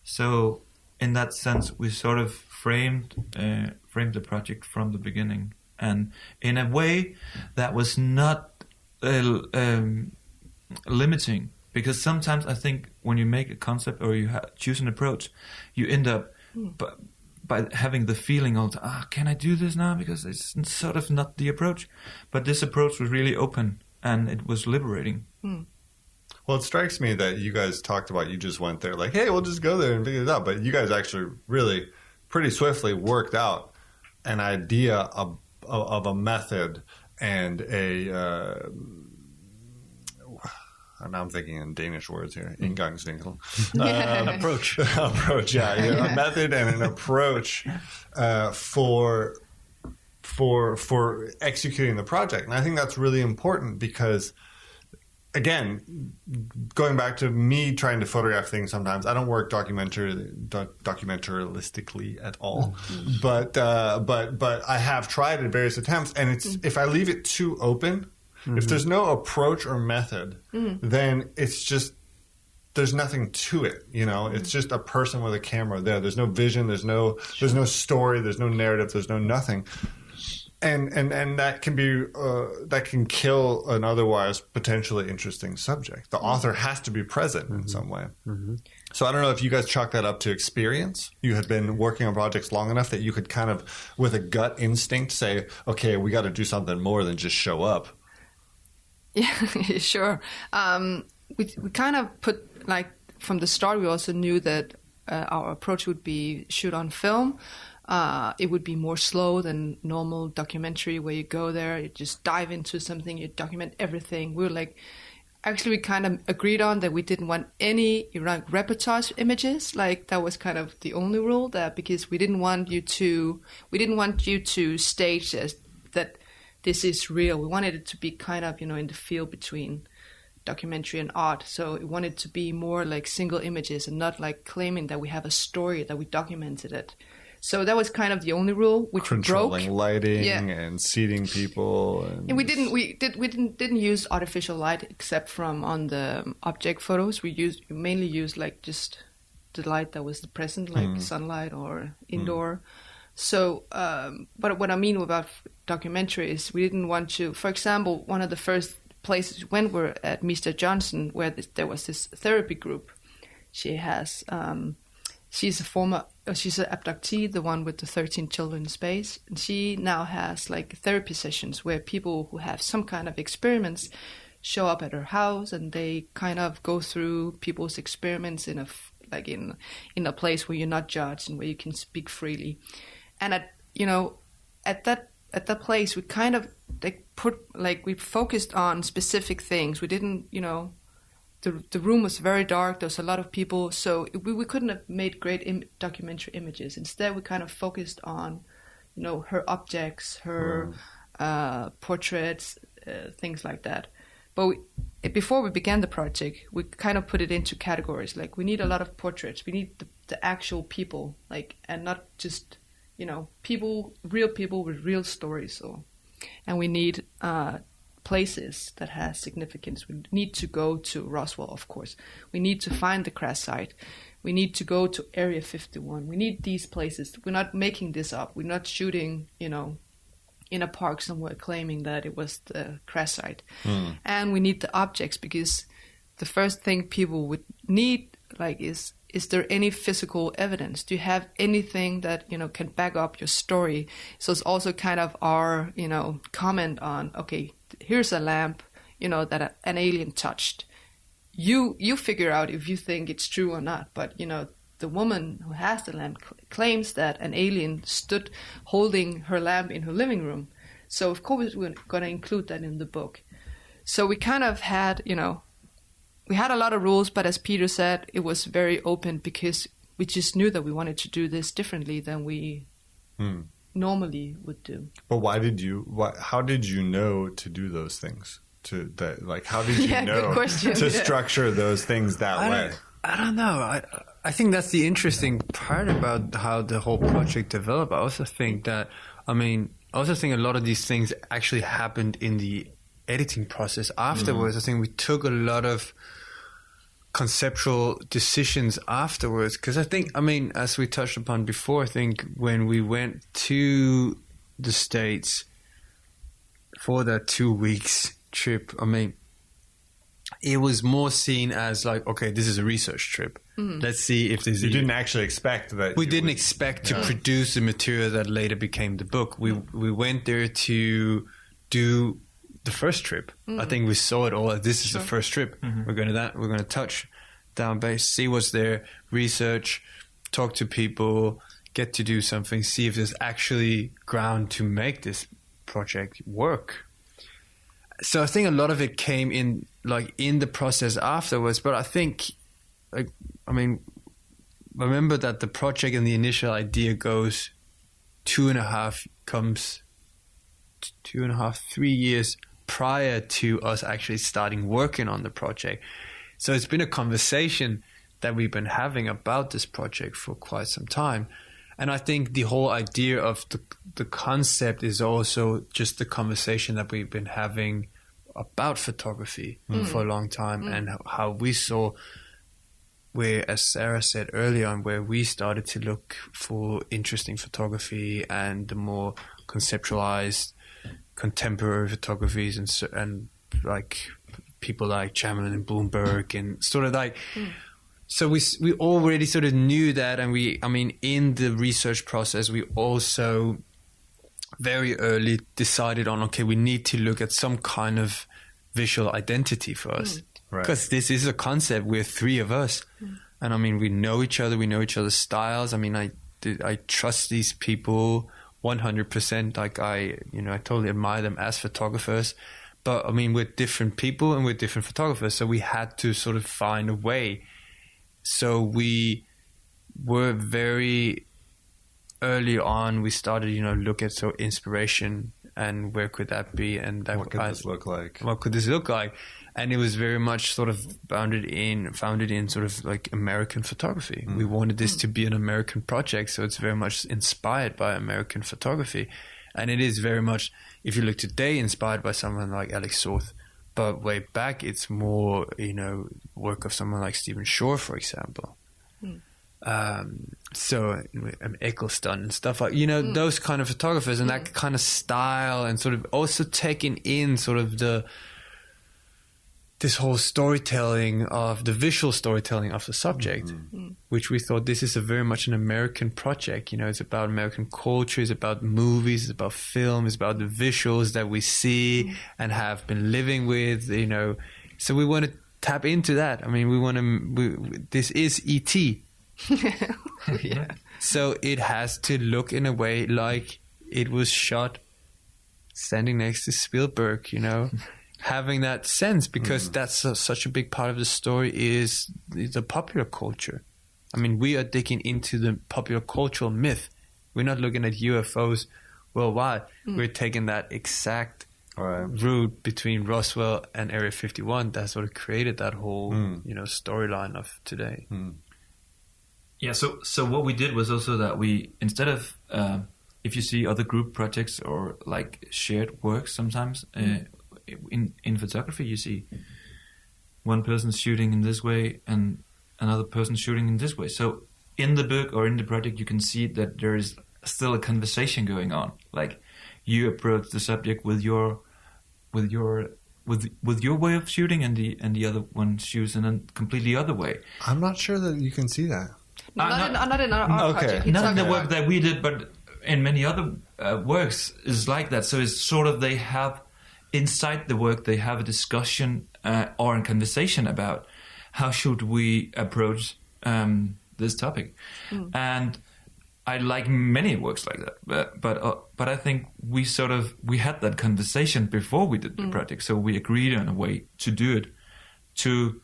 So in that sense, we sort of framed the project from the beginning. And in a way that was not limiting. Because sometimes I think when you make a concept or you choose an approach, you end up... by having the feeling of, can I do this now? Because it's sort of not the approach. But this approach was really open, and it was liberating. Well, it strikes me that you guys talked about, you just went there like, hey, we'll just go there and figure it out. But you guys actually really pretty swiftly worked out an idea of a method and a... now I'm thinking in Danish words here. Indgangsvinkel. Approach. Approach, yeah. A method and an approach for executing the project. And I think that's really important because, again, going back to me trying to photograph things sometimes, I don't work documentalistically at all. But I have tried at various attempts. And it's if I leave it too open... If there's no approach or method, then it's just, there's nothing to it, you know? It's just a person with a camera there. There's no vision, there's no story, there's no narrative, there's no nothing. And that can be, that can kill an otherwise potentially interesting subject. The author has to be present in some way. So I don't know if you guys chalk that up to experience. You had been working on projects long enough that you could kind of, with a gut instinct, say, okay, we got to do something more than just show up. Yeah, sure. We kind of put, like, from the start, we also knew that our approach would be shoot on film. It would be more slow than normal documentary where you go there, you just dive into something, you document everything. We were like, actually, we kind of agreed on that we didn't want any reportage images. Like, that was kind of the only rule there, because we didn't want you to stage that this is real. We wanted it to be kind of, in the field between documentary and art. So we wanted to be more like single images and not like claiming that we have a story, that we documented it. So that was kind of the only rule, which controlling broke. lighting and seating people. And we didn't use artificial light except from on the object photos. We mainly used like just the light that was present, like sunlight or indoor. So, but what I mean about documentary is we didn't want to, for example, one of the first places we went were at Mr. Johnson, where there was this therapy group. She has, she's an abductee, the one with the 13 children in space. And she now has like therapy sessions where people who have some kind of experiments show up at her house and they kind of go through people's experiments in a place where you're not judged and where you can speak freely. And at that place, we kind of we focused on specific things. We didn't, the room was very dark. There was a lot of people, so we couldn't have made great documentary images. Instead, we kind of focused on, her objects, her portraits, things like that. But before we began the project, we kind of put it into categories. Like, we need a lot of portraits. We need the actual people, and not just, real people with real stories. And we need places that have significance. We need to go to Roswell, of course. We need to find the crash site. We need to go to Area 51. We need these places. We're not making this up. We're not shooting, in a park somewhere claiming that it was the crash site. And we need the objects, because the first thing people would need, is there any physical evidence? Do you have anything that, can back up your story? So it's also kind of our, comment on, okay, here's a lamp, that an alien touched. You figure out if you think it's true or not. But, the woman who has the lamp claims that an alien stood holding her lamp in her living room. So, of course, we're going to include that in the book. So we kind of had, we had a lot of rules, but as Peter said, it was very open, because we just knew that we wanted to do this differently than we normally would do. But how did you know to do those things? How did you know to structure those things that way? I don't know. I think that's the interesting part about how the whole project developed. I also think a lot of these things actually happened in the editing process afterwards. I think we took a lot of conceptual decisions afterwards, because I think, as we touched upon before, I think when we went to the States for that 2 weeks trip, it was more seen as okay, this is a research trip. Let's see if there's... You didn't actually expect that... We didn't expect to produce the material that later became the book. We went there to do the first trip. I think we saw it all. This is the first trip. We're going to touch down base, see what's there, research, talk to people, get to do something, see if there's actually ground to make this project work. So I think a lot of it came in the process afterwards. But I think, remember that the project and the initial idea goes 3 years prior to us actually starting working on the project. So it's been a conversation that we've been having about this project for quite some time. And I think the whole idea of the concept is also just the conversation that we've been having about photography for a long time, and how we saw where, as Sara said earlier on, where we started to look for interesting photography and the more conceptualized contemporary photographies and people like Chamberlain and Bloomberg and sort of so we already sort of knew that, and in the research process we also very early decided on, okay, we need to look at some kind of visual identity for us, because this is a concept. We're three of us, and we know each other, we know each other's styles. I trust these people 100%. I totally admire them as photographers, but we're different people and we're different photographers, so we had to sort of find a way. So we were very early on, we started, look at inspiration and where could that be, and what could this look like? What could this look like? And it was very much sort of founded in sort of American photography. We wanted this to be an American project, so it's very much inspired by American photography, and it is very much, if you look today, inspired by someone like Alex Soth. But way back, it's more, work of someone like Stephen Shore, for example. So Eccleston and stuff like, those kind of photographers and that kind of style, and sort of also taking in sort of this whole storytelling of the visual storytelling of the subject, which we thought this is a very much an American project. It's about American culture, it's about movies, it's about film, it's about the visuals that we see and have been living with, So we want to tap into that. This is E.T. Yeah. So it has to look in a way like it was shot standing next to Spielberg, you know, having that sense, because that's such a big part of the story is the popular culture. I mean, we are digging into the popular cultural myth. We're not looking at UFOs worldwide. We're taking that exact route between Roswell and Area 51. That's what created that whole, you know, storyline of today. Yeah, so what we did was also that we, instead of, if you see other group projects or like shared works sometimes, in photography you see one person shooting in this way and another person shooting in this way. So in the book or in the project you can see that there is still a conversation going on. Like you approach the subject with your way of shooting, and the other one shoots in a completely other way. I'm not sure that you can see that. Not in our project. Not in the work that we did, but in many other works is like that. So it's sort of they have inside the work they have a discussion or a conversation about how should we approach this topic, and I like many works like that. But I think we had that conversation before we did the project, so we agreed on a way to do it to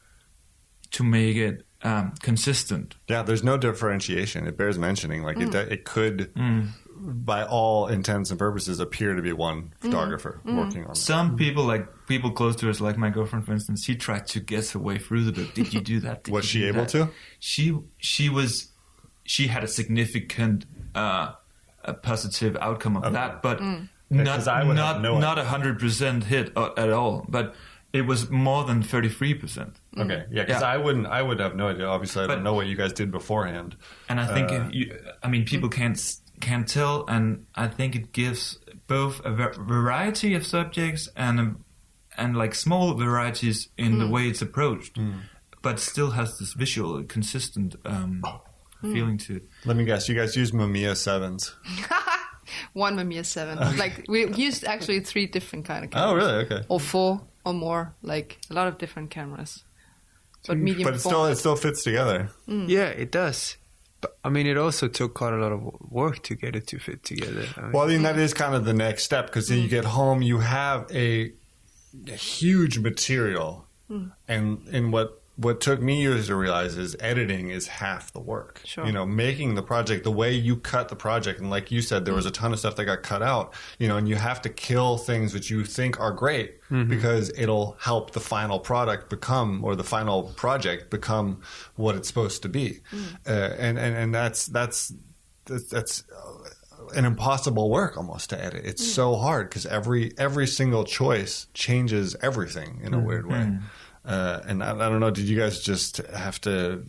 make it consistent. Yeah, there's no differentiation. It bears mentioning. Like it could, by all intents and purposes, appear to be one photographer working on it. Some people, like people close to us, like my girlfriend, for instance, she tried to guess her way through the book. Did you do that? Was she able to? She had a significant a positive outcome of that, but not 100% hit at all. But it was more than 33%. Okay, yeah, because I would have no idea. Obviously, I don't know what you guys did beforehand. And I think people can't tell, and I think it gives both a variety of subjects and like small varieties in the way it's approached, but still has this visual, consistent feeling to it. Let me guess, you guys use Mamiya 7s. One Mamiya 7. Okay. Like we used actually 3 different kind of cameras. Oh, really? Okay. Or 4 or more, like a lot of different cameras. But medium. But it still fits together. Yeah, it does. But I mean, it also took quite a lot of work to get it to fit together. Well, I mean, that is kind of the next step, because then you get home, you have a huge material, and what took me years to realize is editing is half the work. Sure. You know, making the project, the way you cut the project, and like you said, there was a ton of stuff that got cut out, you know, and you have to kill things which you think are great because it'll help the final product become, or the final project become what it's supposed to be. And that's an impossible work almost to edit. It's so hard because every single choice changes everything in a weird way. And I don't know, did you guys just have to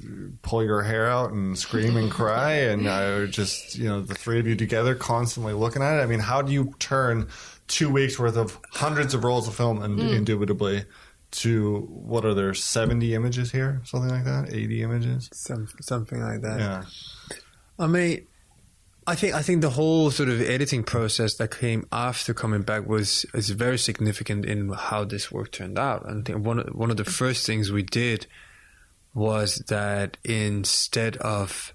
pull your hair out and scream and cry, and just, you know, the 3 of you together constantly looking at it? I mean, how do you turn 2 weeks worth of hundreds of rolls of film indubitably to, what are there, 70 images here? Something like that? 80 images? Something like that. Yeah. I mean, I think the whole sort of editing process that came after coming back is very significant in how this work turned out. And I think one of the first things we did was that instead of,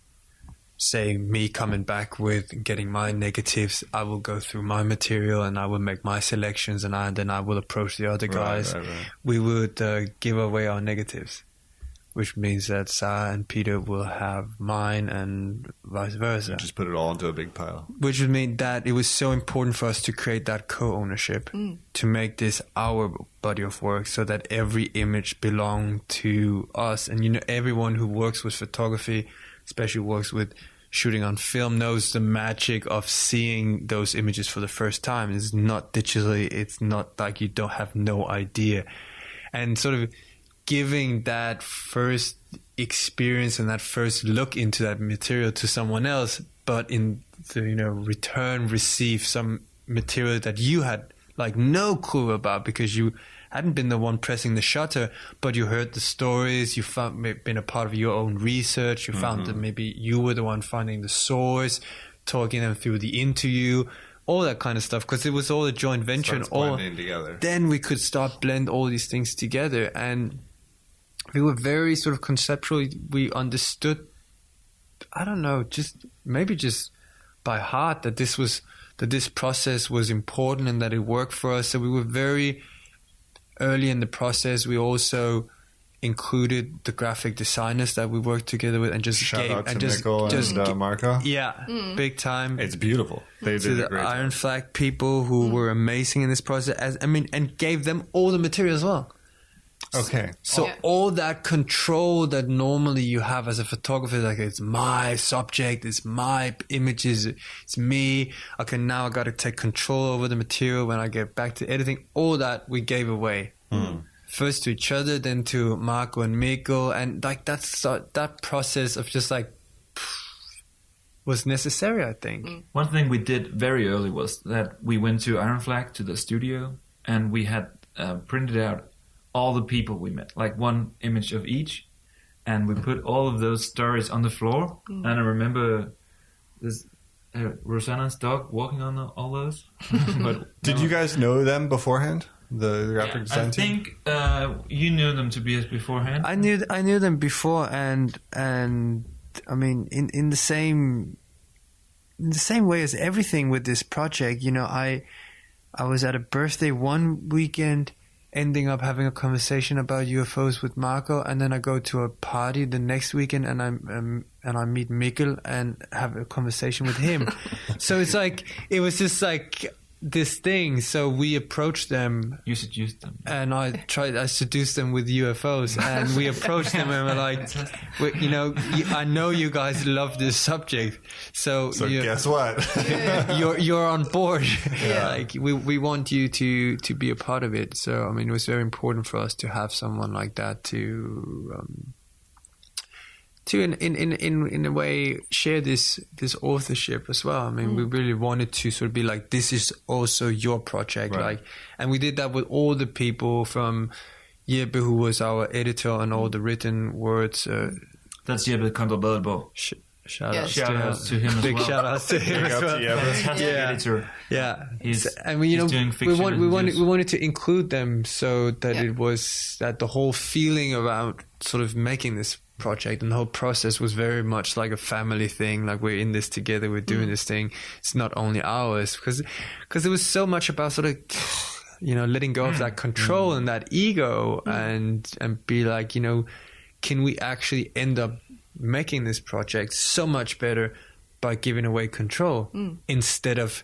say, me coming back with getting my negatives, I will go through my material and I will make my selections, and then I will approach the other guys. Right. We would give away our negatives, which means that Sara and Peter will have mine and vice versa. Just put it all into a big pile. Which would mean that it was so important for us to create that co-ownership, to make this our body of work, so that every image belonged to us. And, you know, everyone who works with photography, especially works with shooting on film, knows the magic of seeing those images for the first time. It's not digitally, it's not like you don't have no idea. And sort of giving that first experience and that first look into that material to someone else, but in the, you know, return receive some material that you had like no clue about because you hadn't been the one pressing the shutter, but you heard the stories, you found been a part of your own research, you found that maybe you were the one finding the source, talking them through the interview, all that kind of stuff, because it was all a joint venture. And all together. Then we could start blend all these things together, and we were very sort of conceptually, we understood, I don't know, just by heart that this process was important and that it worked for us. So we were very early in the process. We also included the graphic designers that we worked together with, and just shout out to Nicole and Marco. Yeah, big time. It's beautiful. They did a great job. Iron Flag people who were amazing in this process, and gave them all the material as well. Okay. So all that control that normally you have as a photographer, like it's my subject, it's my images, it's me. Okay, now I got to take control over the material when I get back to editing. All that we gave away. First to each other, then to Marco and Mikko, and like that process of just like was necessary, I think. One thing we did very early was that we went to Iron Flag, to the studio, and we had printed out all the people we met, like one image of each, and we put all of those stories on the floor. And I remember this Rosanna's dog walking on all those. But did you guys know them beforehand? The graphic design team? I think you knew them, Tobias, beforehand. I knew them before, and I mean in the same way as everything with this project. You know, I was at a birthday one weekend, ending up having a conversation about UFOs with Marco, and then I go to a party the next weekend, and I meet Mikkel and have a conversation with him. So it's like it was just like this thing. So we approached them. You seduced them. And I seduced them with UFOs, and we approached them and we're like, I know you guys love this subject. So guess what? you're on board. Yeah. Like we want you to be a part of it. So, I mean, it was very important for us to have someone like that to in a way share this authorship as well. I mean, we really wanted to sort of be like, this is also your project, right. And we did that with all the people from Jeppe, who was our editor, and all the written words. That's Jeppe Kontrabadelbo. Shout out to him as big well. shout outs to him as well. Fantastic editor. Yeah, he's doing fiction. We wanted to include them so that it was that the whole feeling about sort of making this project and the whole process was very much like a family thing. Like, we're in this together, we're doing this thing. It's not only ours, because it was so much about sort of, letting go of that control and that ego, and be like, can we actually end up making this project so much better by giving away control instead of,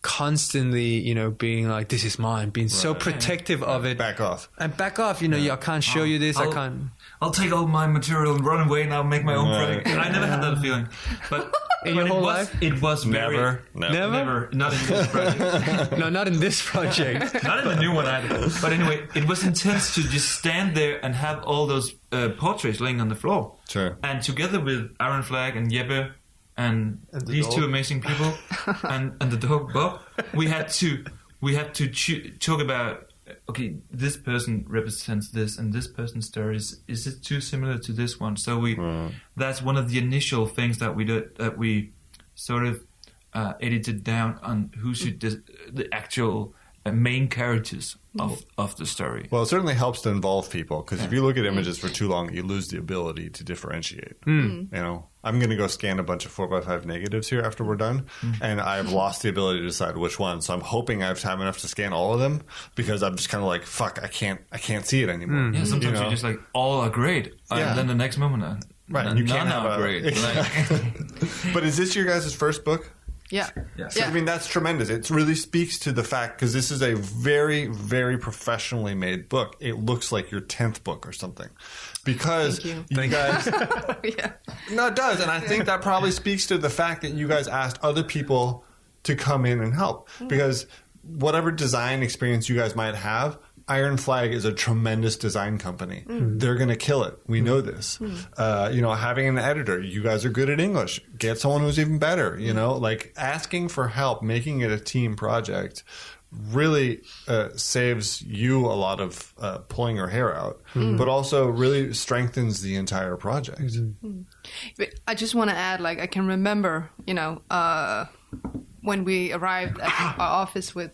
constantly, being like, this is mine, being so protective of it. Back off. And back off, I can't show you this, I can't. I'll take all my material and run away and I'll make my own project. I never had that feeling. But in your whole life? It was never. Never. Not in this project. No, not in this project. Not in the new one either. But anyway, it was intense to just stand there and have all those portraits laying on the floor. Sure. And together with Iron Flag and Jeppe and these two amazing people and the dog Bob, we had to talk about, okay, this person represents this, and this person's story is it too similar to this one? So that's one of the initial things that we did, that we sort of edited down on who should the actual main characters of the story. Well, it certainly helps to involve people, because if you look at images for too long, you lose the ability to differentiate. I'm going to go scan a bunch of 4x5 negatives here after we're done, and I've lost the ability to decide which one. So I'm hoping I have time enough to scan all of them, because I'm just kind of like, fuck, I can't see it anymore. Yeah, sometimes you're just like, all are great, and then the next moment, you can't none are great. But is this your guys' first book? Yeah. So, I mean, that's tremendous. It really speaks to the fact, because this is a very, very professionally made book. It looks like your 10th book or something. Because you guys... No, it does. And I think that probably speaks to the fact that you guys asked other people to come in and help. Because whatever design experience you guys might have, Iron Flag is a tremendous design company. They're going to kill it. We know this. Having an editor, you guys are good at English. Get someone who's even better. Like, asking for help, making it a team project really saves you a lot of pulling your hair out, but also really strengthens the entire project. But I just want to add, like, I can remember, when we arrived at our office with,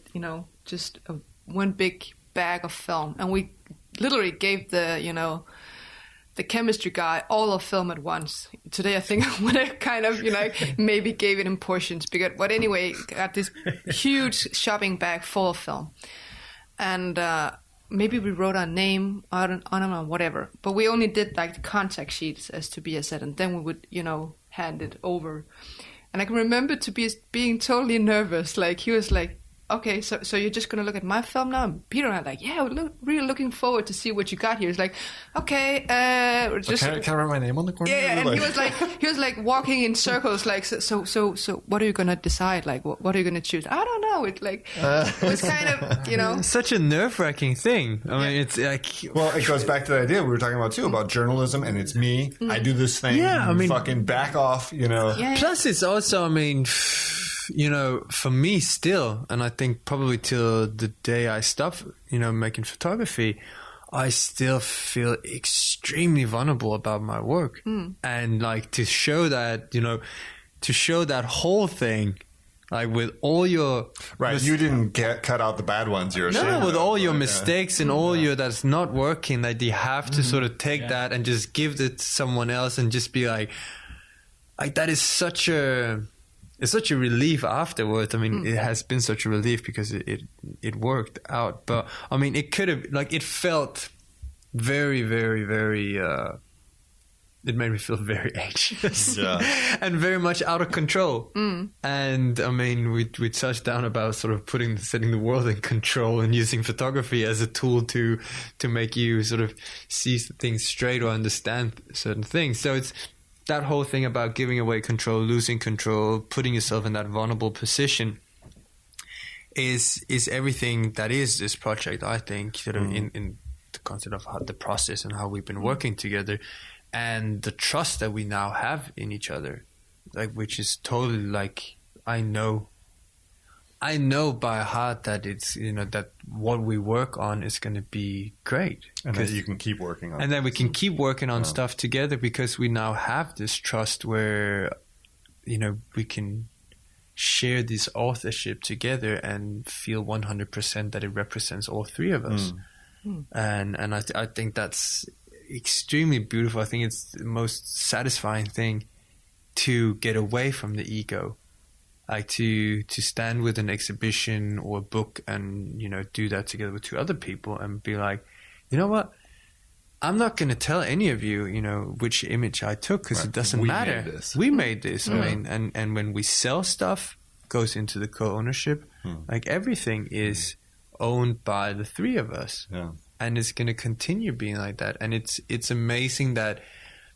just one big bag of film, and we literally gave the the chemistry guy all of film at once. Today I think I would have kind of, maybe gave it in portions. But anyway, got this huge shopping bag full of film. And maybe we wrote our name, I don't know, whatever. But we only did like the contact sheets, as Tobias said, and then we would, hand it over. And I can remember Tobias being totally nervous. Like, he was like, okay, so you're just going to look at my film now? And Peter and I like, yeah, we're really looking forward to see what you got here. He's like, okay, just... Can I write my name on the corner? Yeah, and he was like walking in circles, like, so what are you going to decide? Like, what are you going to choose? I don't know. It was kind of, Such a nerve-wracking thing. I mean, it's like... Well, it goes back to the idea we were talking about, too, about journalism, and it's me. I do this thing. Yeah, I mean... Fucking back off, Yeah. Plus, it's also, I mean... for me still, and I think probably till the day I stop, making photography, I still feel extremely vulnerable about my work. And like to show that, to show that whole thing, like with all your... Right, you didn't cut out the bad ones you're ashamed with of, all your mistakes and all your that's not working, that you have to sort of take that and just give it to someone else and just be like that is such a... It's such a relief afterwards. I mean, it has been such a relief because it worked out. But I mean, it could have, like, it felt very, very, very, it made me feel very anxious and very much out of control. And I mean, we touched down about sort of setting the world in control and using photography as a tool to make you sort of see things straight or understand certain things. So it's that whole thing about giving away control, losing control, putting yourself in that vulnerable position is everything that is this project, I think, sort of in the concept of how the process and how we've been working together and the trust that we now have in each other, like, which is totally like, I know by heart that it's, that what we work on is going to be great. And that you can keep working on. And then we can keep working on stuff together because we now have this trust where, we can share this authorship together and feel 100% that it represents all three of us. And I think that's extremely beautiful. I think it's the most satisfying thing to get away from the ego. Like to stand with an exhibition or a book and, do that together with two other people and be like, you know what? I'm not going to tell any of you, which image I took because it doesn't matter. We made this. I mean, and when we sell stuff, goes into the co-ownership, like everything is owned by the three of us. Yeah. And it's going to continue being like that. And it's amazing that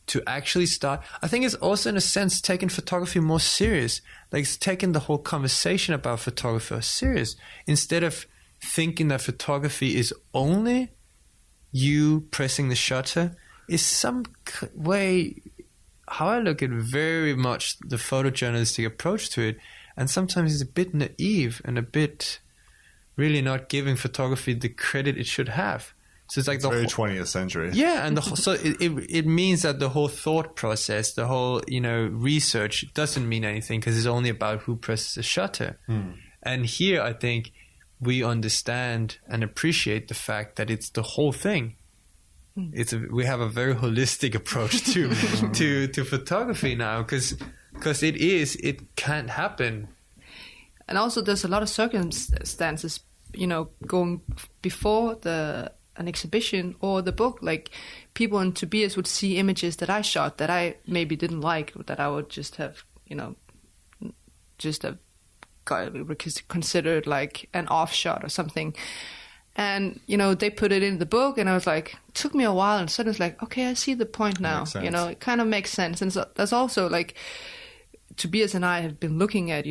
to actually start, I think it's also in a sense taking photography more serious. Like it's taking the whole conversation about photography serious instead of thinking that photography is only you pressing the shutter. Is some way how I look at very much the photojournalistic approach to it, and sometimes it's a bit naive and a bit really not giving photography the credit it should have. So it's like very 20th century. Yeah, and so it means that the whole thought process, the whole research doesn't mean anything because it's only about who presses the shutter. And here I think we understand and appreciate the fact that it's the whole thing. We have a very holistic approach to photography now because it can't happen. And also there's a lot of circumstances, going before an exhibition or the book, like people in Tobias would see images that I shot that I maybe didn't like, or that I would just have considered like an off shot or something. And, they put it in the book and I was like, it took me a while and suddenly it's like, okay, I see the point now. It kind of makes sense. And so that's also like Tobias and I have been looking at,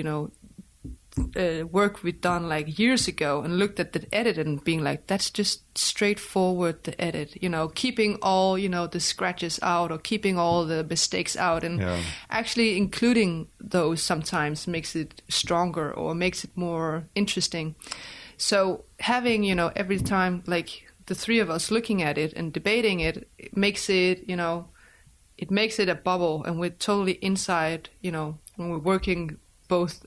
work we'd done like years ago and looked at the edit and being like, that's just straightforward, the edit, keeping all, the scratches out or keeping all the mistakes out and actually including those sometimes makes it stronger or makes it more interesting. So having, every time like the three of us looking at it and debating it, it makes it, it makes it a bubble and we're totally inside, when we're working both,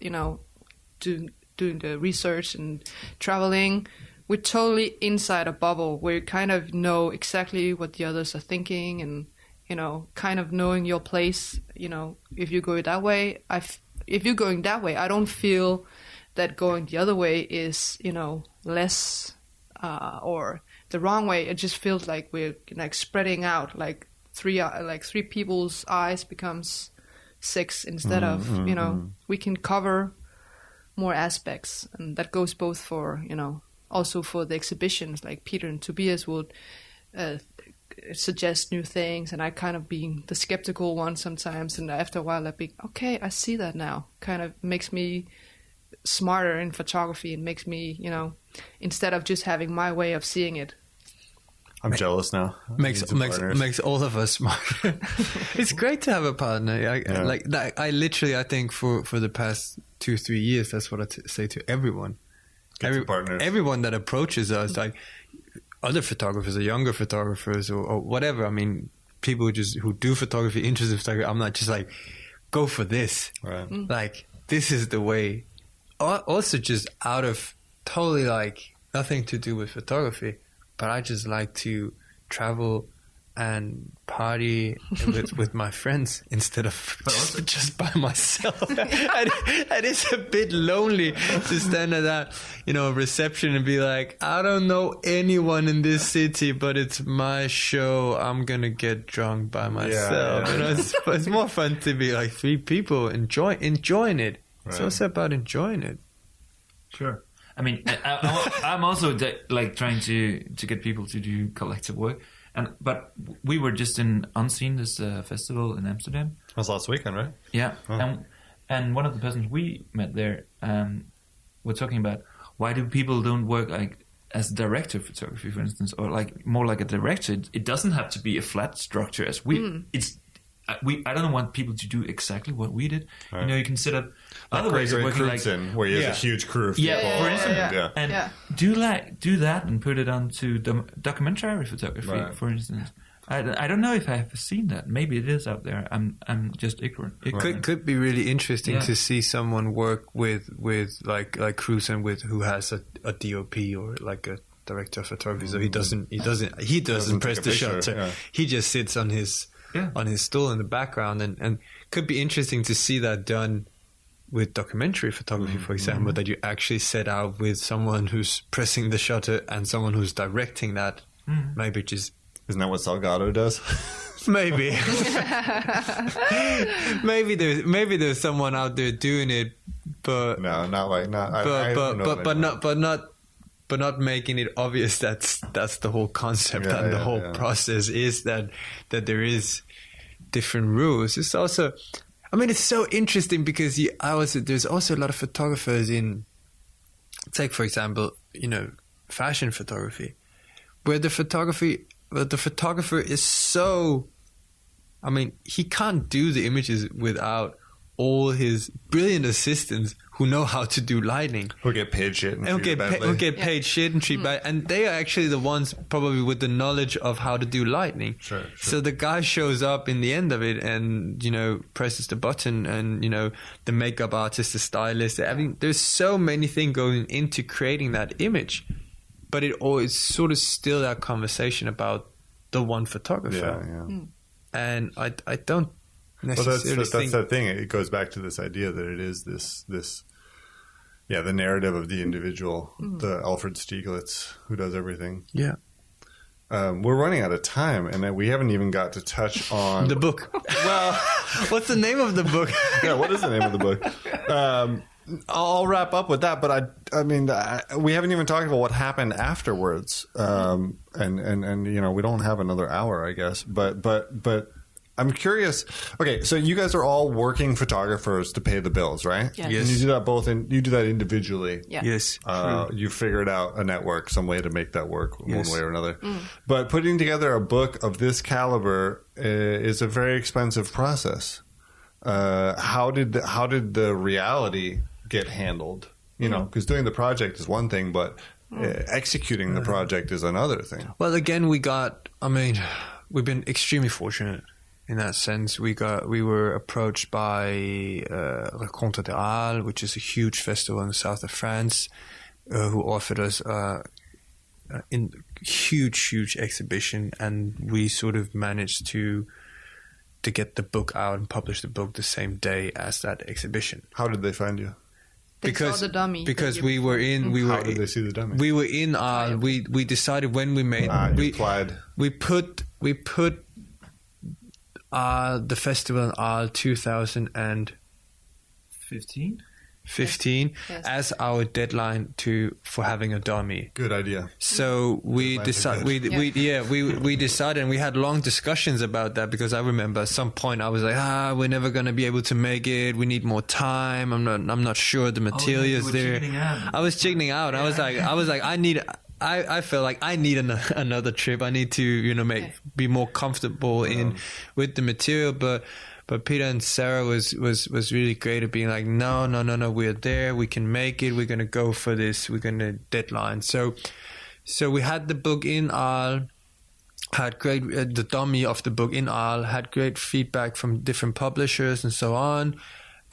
doing the research and traveling, we're totally inside a bubble where you kind of know exactly what the others are thinking and kind of knowing your place. If you go that way, if you're going that way, I don't feel that going the other way is, less or the wrong way. It just feels like we're like spreading out, like three people's eyes becomes 6 instead of, we can cover more aspects, and that goes both for, also for the exhibitions. Like Peter and Tobias would suggest new things, and I kind of being the skeptical one sometimes, and after a while I'd be, okay, I see that now. Kind of makes me smarter in photography and makes me, instead of just having my way of seeing it. I'm jealous now. Makes all of us smarter. It's great to have a partner. I think for the past 2-3 years, that's what I say to everyone. Everyone that approaches us, like other photographers or younger photographers or whatever. I mean, people who do photography, interested in photography. I'm not just like, go for this. Right. Like, this is the way. Also, just out of totally like nothing to do with photography. But I just like to travel and party with my friends instead of just by myself. And it's a bit lonely to stand at that, reception and be like, I don't know anyone in this city, but it's my show. I'm going to get drunk by myself. Yeah. It's more fun to be like 3 people enjoying it. Right. It's also about enjoying it. Sure. I mean, I'm also trying to get people to do collective work, but we were just in Unseen, this festival in Amsterdam. That was last weekend, right? Yeah, and one of the persons we met there were talking about why do people don't work like as director of photography, for instance, or like more like a director. It doesn't have to be a flat structure as we. I don't want people to do exactly what we did. Right. You can set up other ways of working, like where you have a huge crew of people. For instance, and do that and put it onto documentary photography, for instance. I don't know if I have seen that. Maybe it is out there. I'm just ignorant. It could be really interesting to see someone work with like crews and who has a DOP or like a director of photography. So he doesn't press the shutter. Yeah. He just sits on his stool in the background, and could be interesting to see that done with documentary photography, for example, that you actually set out with someone who's pressing the shutter and someone who's directing that. Maybe just... Isn't that what Salgado does? Maybe. maybe there's someone out there doing it, but... No, but not making it obvious that's the whole concept and the whole process is that there is different rules. It's also, I mean, it's so interesting because there's also a lot of photographers in, take for example, fashion photography, where the photographer is so, I mean, he can't do the images without all his brilliant assistants who know how to do lighting. Who get paid shit and treat badly. And they are actually the ones probably with the knowledge of how to do lighting. Sure. So the guy shows up in the end of it and, presses the button and, the makeup artist, the stylist. I mean, there's so many things going into creating that image. But it always sort of still that conversation about the one photographer. Yeah. And I don't that's that thing. It goes back to this idea that it is this the narrative of the individual, the Alfred Stieglitz who does everything. Yeah. We're running out of time, and we haven't even got to touch on the book. Well, what's the name of the book? Yeah, what is the name of the book? I'll wrap up with that, but I mean, we haven't even talked about what happened afterwards, and we don't have another hour, I guess, but. I'm curious. Okay, so you guys are all working photographers to pay the bills, right? Yes. And you do that you do that individually. Yeah. Yes. You figured out a network, some way to make that work one way or another. But putting together a book of this caliber is a very expensive process. How did the reality get handled? Because doing the project is one thing, but executing the project is another thing. Well, again, we've been extremely fortunate. In that sense, we were approached by Rencontre des Halles, which is a huge festival in the south of France, who offered us a huge exhibition, and we sort of managed to to get the book out and publish the book the same day as that exhibition. How did they find you? They saw the dummy. Because we were in. How did they see the dummy? We were in our. We decided when we made. You applied. We put the festival in Arles 2015 Yes. as our deadline for having a dummy. Good idea. So we decided. We decided, and we had long discussions about that, because I remember at some point I was like, we're never going to be able to make it. We need more time. I'm not sure the material is there. I was chickening out. Yeah. I was like, I felt like I need another trip. I need to, be more comfortable with the material. But Peter and Sara was really great at being like, no, we're there. We can make it. We're going to go for this. We're going to deadline. So we had the book in Arles, had great, the dummy of the book in Arles, had great feedback from different publishers and so on.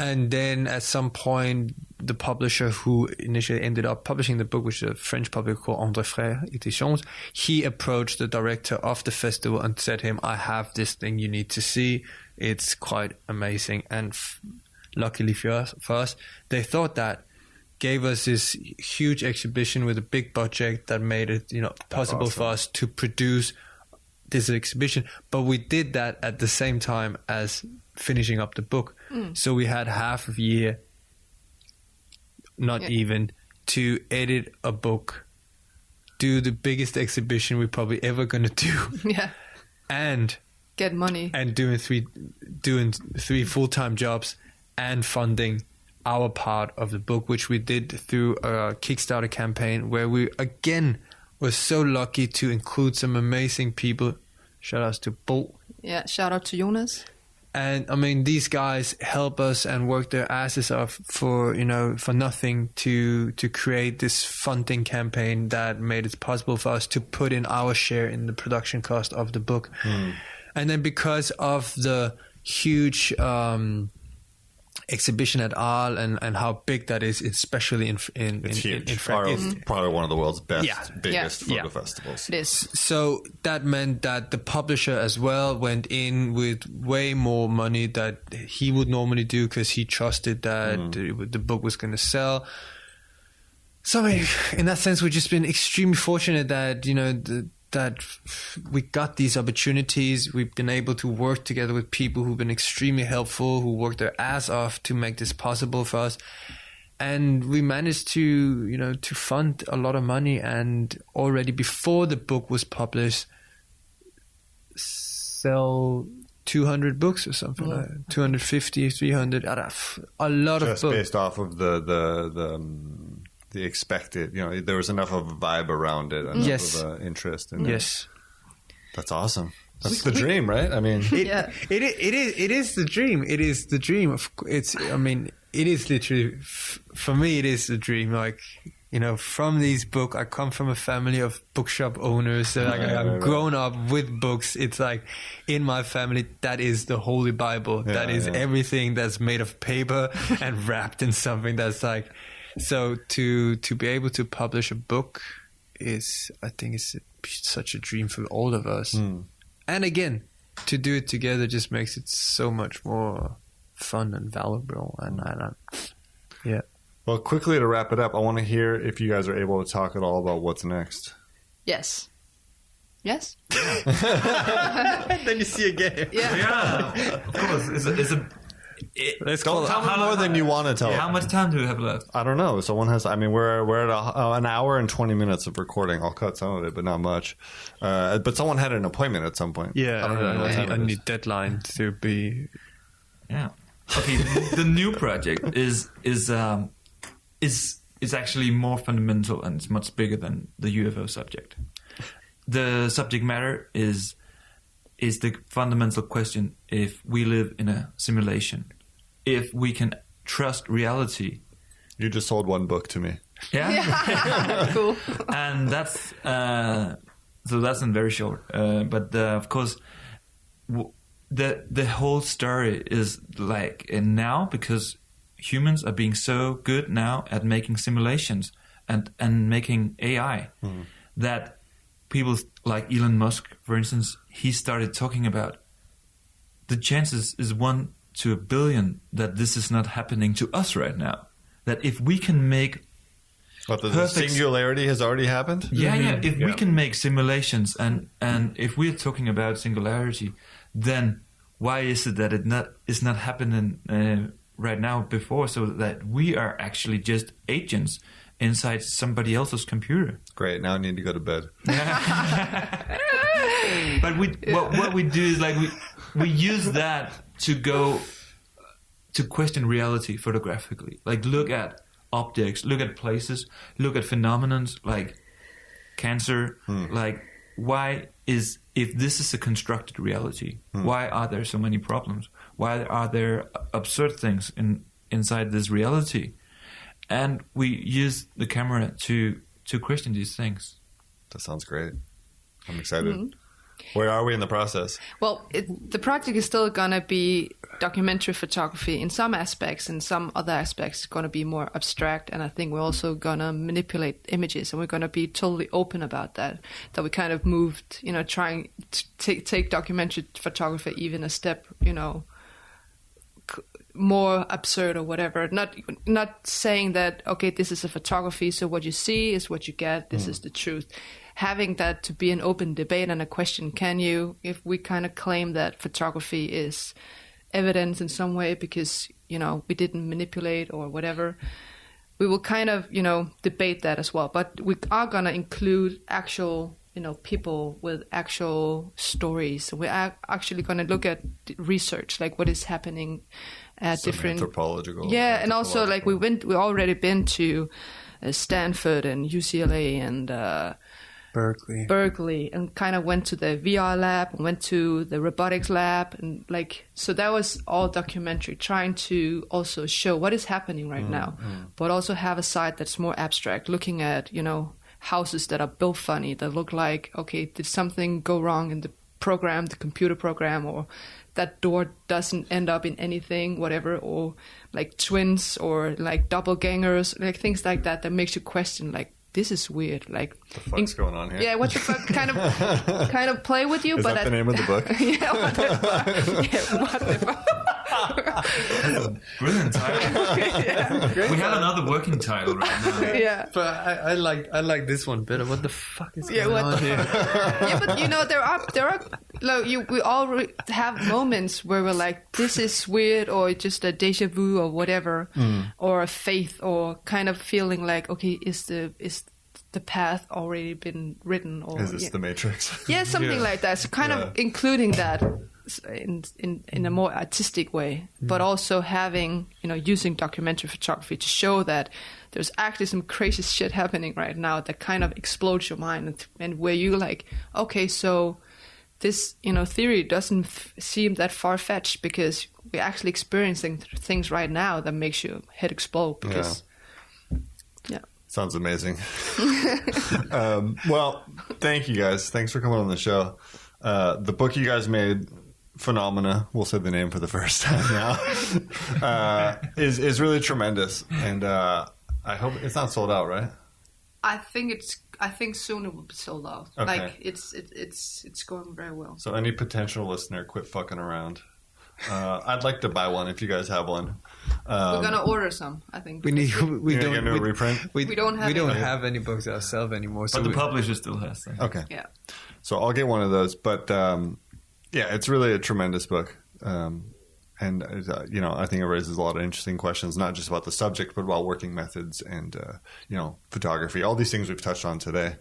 And then at some point, the publisher who initially ended up publishing the book, which is a French publisher called André Frère Éditions, he approached the director of the festival and said to him, I have this thing you need to see. It's quite amazing. And luckily for us, they thought that, gave us this huge exhibition with a big budget that made it possible for us to produce this exhibition. But we did that at the same time as finishing up the book. So we had half a year, even, to edit a book, do the biggest exhibition we're probably ever going to do. Yeah. And get money. And doing three full-time jobs and funding our part of the book, which we did through a Kickstarter campaign where we, again, were so lucky to include some amazing people. Shout outs to Bo. Yeah, shout out to Jonas. And I mean, these guys help us and work their asses off for nothing to create this funding campaign that made it possible for us to put in our share in the production cost of the book. And then because of the huge exhibition at Arles and how big that is, especially in France. Arles is probably one of the world's biggest photo festivals. It is. So that meant that the publisher as well went in with way more money that he would normally do, because he trusted that the book was going to sell. So in that sense, we've just been extremely fortunate that that we got these opportunities. We've been able to work together with people who've been extremely helpful, who worked their ass off to make this possible for us. And we managed to fund a lot of money, and already before the book was published, sell 200 books or something like that. 250, 300, a lot of books. Just based off of the expected, there was enough of a vibe around it, enough of interest in it. That's awesome. That's the dream, right? I mean, it is the dream. It is the dream. It is literally, for me, it is the dream. Like, from these books, I come from a family of bookshop owners. So I've grown up with books. It's like, in my family, that is the Holy Bible. That is everything that's made of paper and wrapped in something that's like. So to be able to publish a book I think it's such a dream for all of us. And again, to do it together just makes it so much more fun and valuable. And yeah. Well, quickly to wrap it up, I want to hear if you guys are able to talk at all about what's next. Yes. Yes? Then you see again. Yeah, of course. Let's tell me more than you want to tell. How much time do we have left? I don't know. We're at an hour and 20 minutes of recording. I'll cut some of it, but not much. But someone had an appointment at some point. Yeah, I don't know what time I it is. need deadline to be. Yeah. Okay. The new project is actually more fundamental, and it's much bigger than the UFO subject. The subject matter is the fundamental question: if we live in a simulation, if we can trust reality. You just sold one book to me. Yeah. Cool. And that's so that's in very short. But of course, the whole story is like now, because humans are being so good now at making simulations and making AI that people like Elon Musk, for instance, he started talking about the chances is 1 to a billion that this is not happening to us right now. That if we can make the singularity has already happened? Yeah. If we can make simulations and if we're talking about singularity, then why is it that it's not happening right now before, so that we are actually just agents inside somebody else's computer? Great. Now I need to go to bed. But what we do is like we use that to go to question reality photographically. Like look at objects, look at places, look at phenomena like cancer. Like if this is a constructed reality, why are there so many problems? Why are there absurd things inside this reality? And we use the camera to question these things. That sounds great. I'm excited. Where are we in the process? Well, the project is still going to be documentary photography in some aspects, and some other aspects going to be more abstract. And I think we're also going to manipulate images, and we're going to be totally open about that. That we kind of moved, trying to take documentary photography even a step, more absurd or whatever. Not saying that, okay, this is a photography, so what you see is what you get. This is the truth. Having that to be an open debate and a question, if we kind of claim that photography is evidence in some way because, we didn't manipulate or whatever, we will kind of, debate that as well. But we are going to include actual, people with actual stories. We're actually going to look at research, like what is happening at different anthropological. Yeah, and also like we already been to Stanford and UCLA and Berkeley, and kind of went to the VR lab and went to the robotics lab, and so that was all documentary, trying to also show what is happening right now, but also have a side that's more abstract, looking at houses that are built funny, that look like, okay, did something go wrong in the program, the computer program, or that door doesn't end up in anything, whatever, or like twins or like doppelgangers, like things like that makes you question, like, this is weird. Like, what the fuck's going on here? Yeah, what the fuck? kind of play with you. Is but that the name of the book? Yeah, what the fuck? Yeah, what the fuck? Brilliant title. Yeah. We have another working title right now. Yeah, but I like this one better. What the fuck is going on here? Yeah, but there are like, we all have moments where we're like, this is weird, or just a deja vu or whatever, or a faith, or kind of feeling like, okay, is the path already been written, or is this the Matrix? Yeah, something like that. So kind of including that in a more artistic way, but also having, using documentary photography to show that there's actually some crazy shit happening right now that kind of explodes your mind, and where you like, okay, so this, theory doesn't seem that far-fetched, because we're actually experiencing things right now that makes your head explode, because Sounds amazing. Well, thank you guys. Thanks for coming on the show. The book you guys made, Phenomina, we'll say the name for the first time now, is really tremendous. And I hope it's not sold out, right? I think soon it will be sold out. Okay. Like it's going very well. So any potential listener, quit fucking around. I'd like to buy one if you guys have one. We're gonna order some, I think. We don't do a reprint. We don't have any books ourselves anymore. But the publisher still has them. Okay. Yeah. So I'll get one of those. But it's really a tremendous book. And I think it raises a lot of interesting questions, not just about the subject, but about working methods and photography. All these things we've touched on today.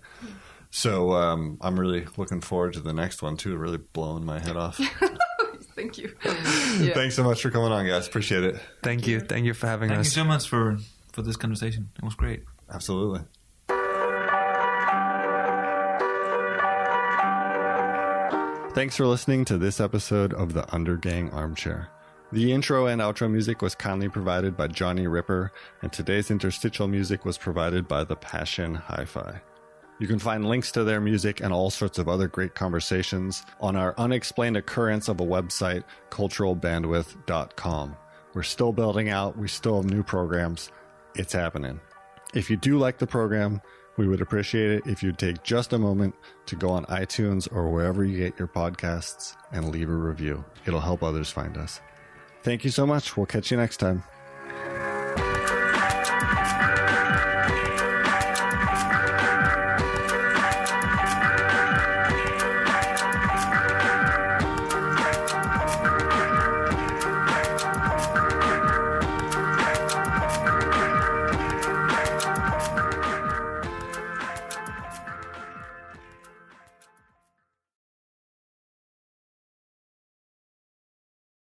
So I'm really looking forward to the next one too. Really blowing my head off. Thank you. Yeah. Thanks so much for coming on, guys. Appreciate it. Thank you for having us. Thank you so much for this conversation. It was great. Absolutely. Thanks for listening to this episode of the Undergang Armchair. The intro and outro music was kindly provided by Johnny Ripper, and today's interstitial music was provided by The Passion Hi-Fi. You can find links to their music and all sorts of other great conversations on our unexplained occurrence of a website, culturalbandwidth.com. We're still building out. We still have new programs. It's happening. If you do like the program, We would appreciate it if you'd take just a moment to go on iTunes or wherever you get your podcasts and leave a review. It'll help others find us. Thank you so much. We'll catch you next time.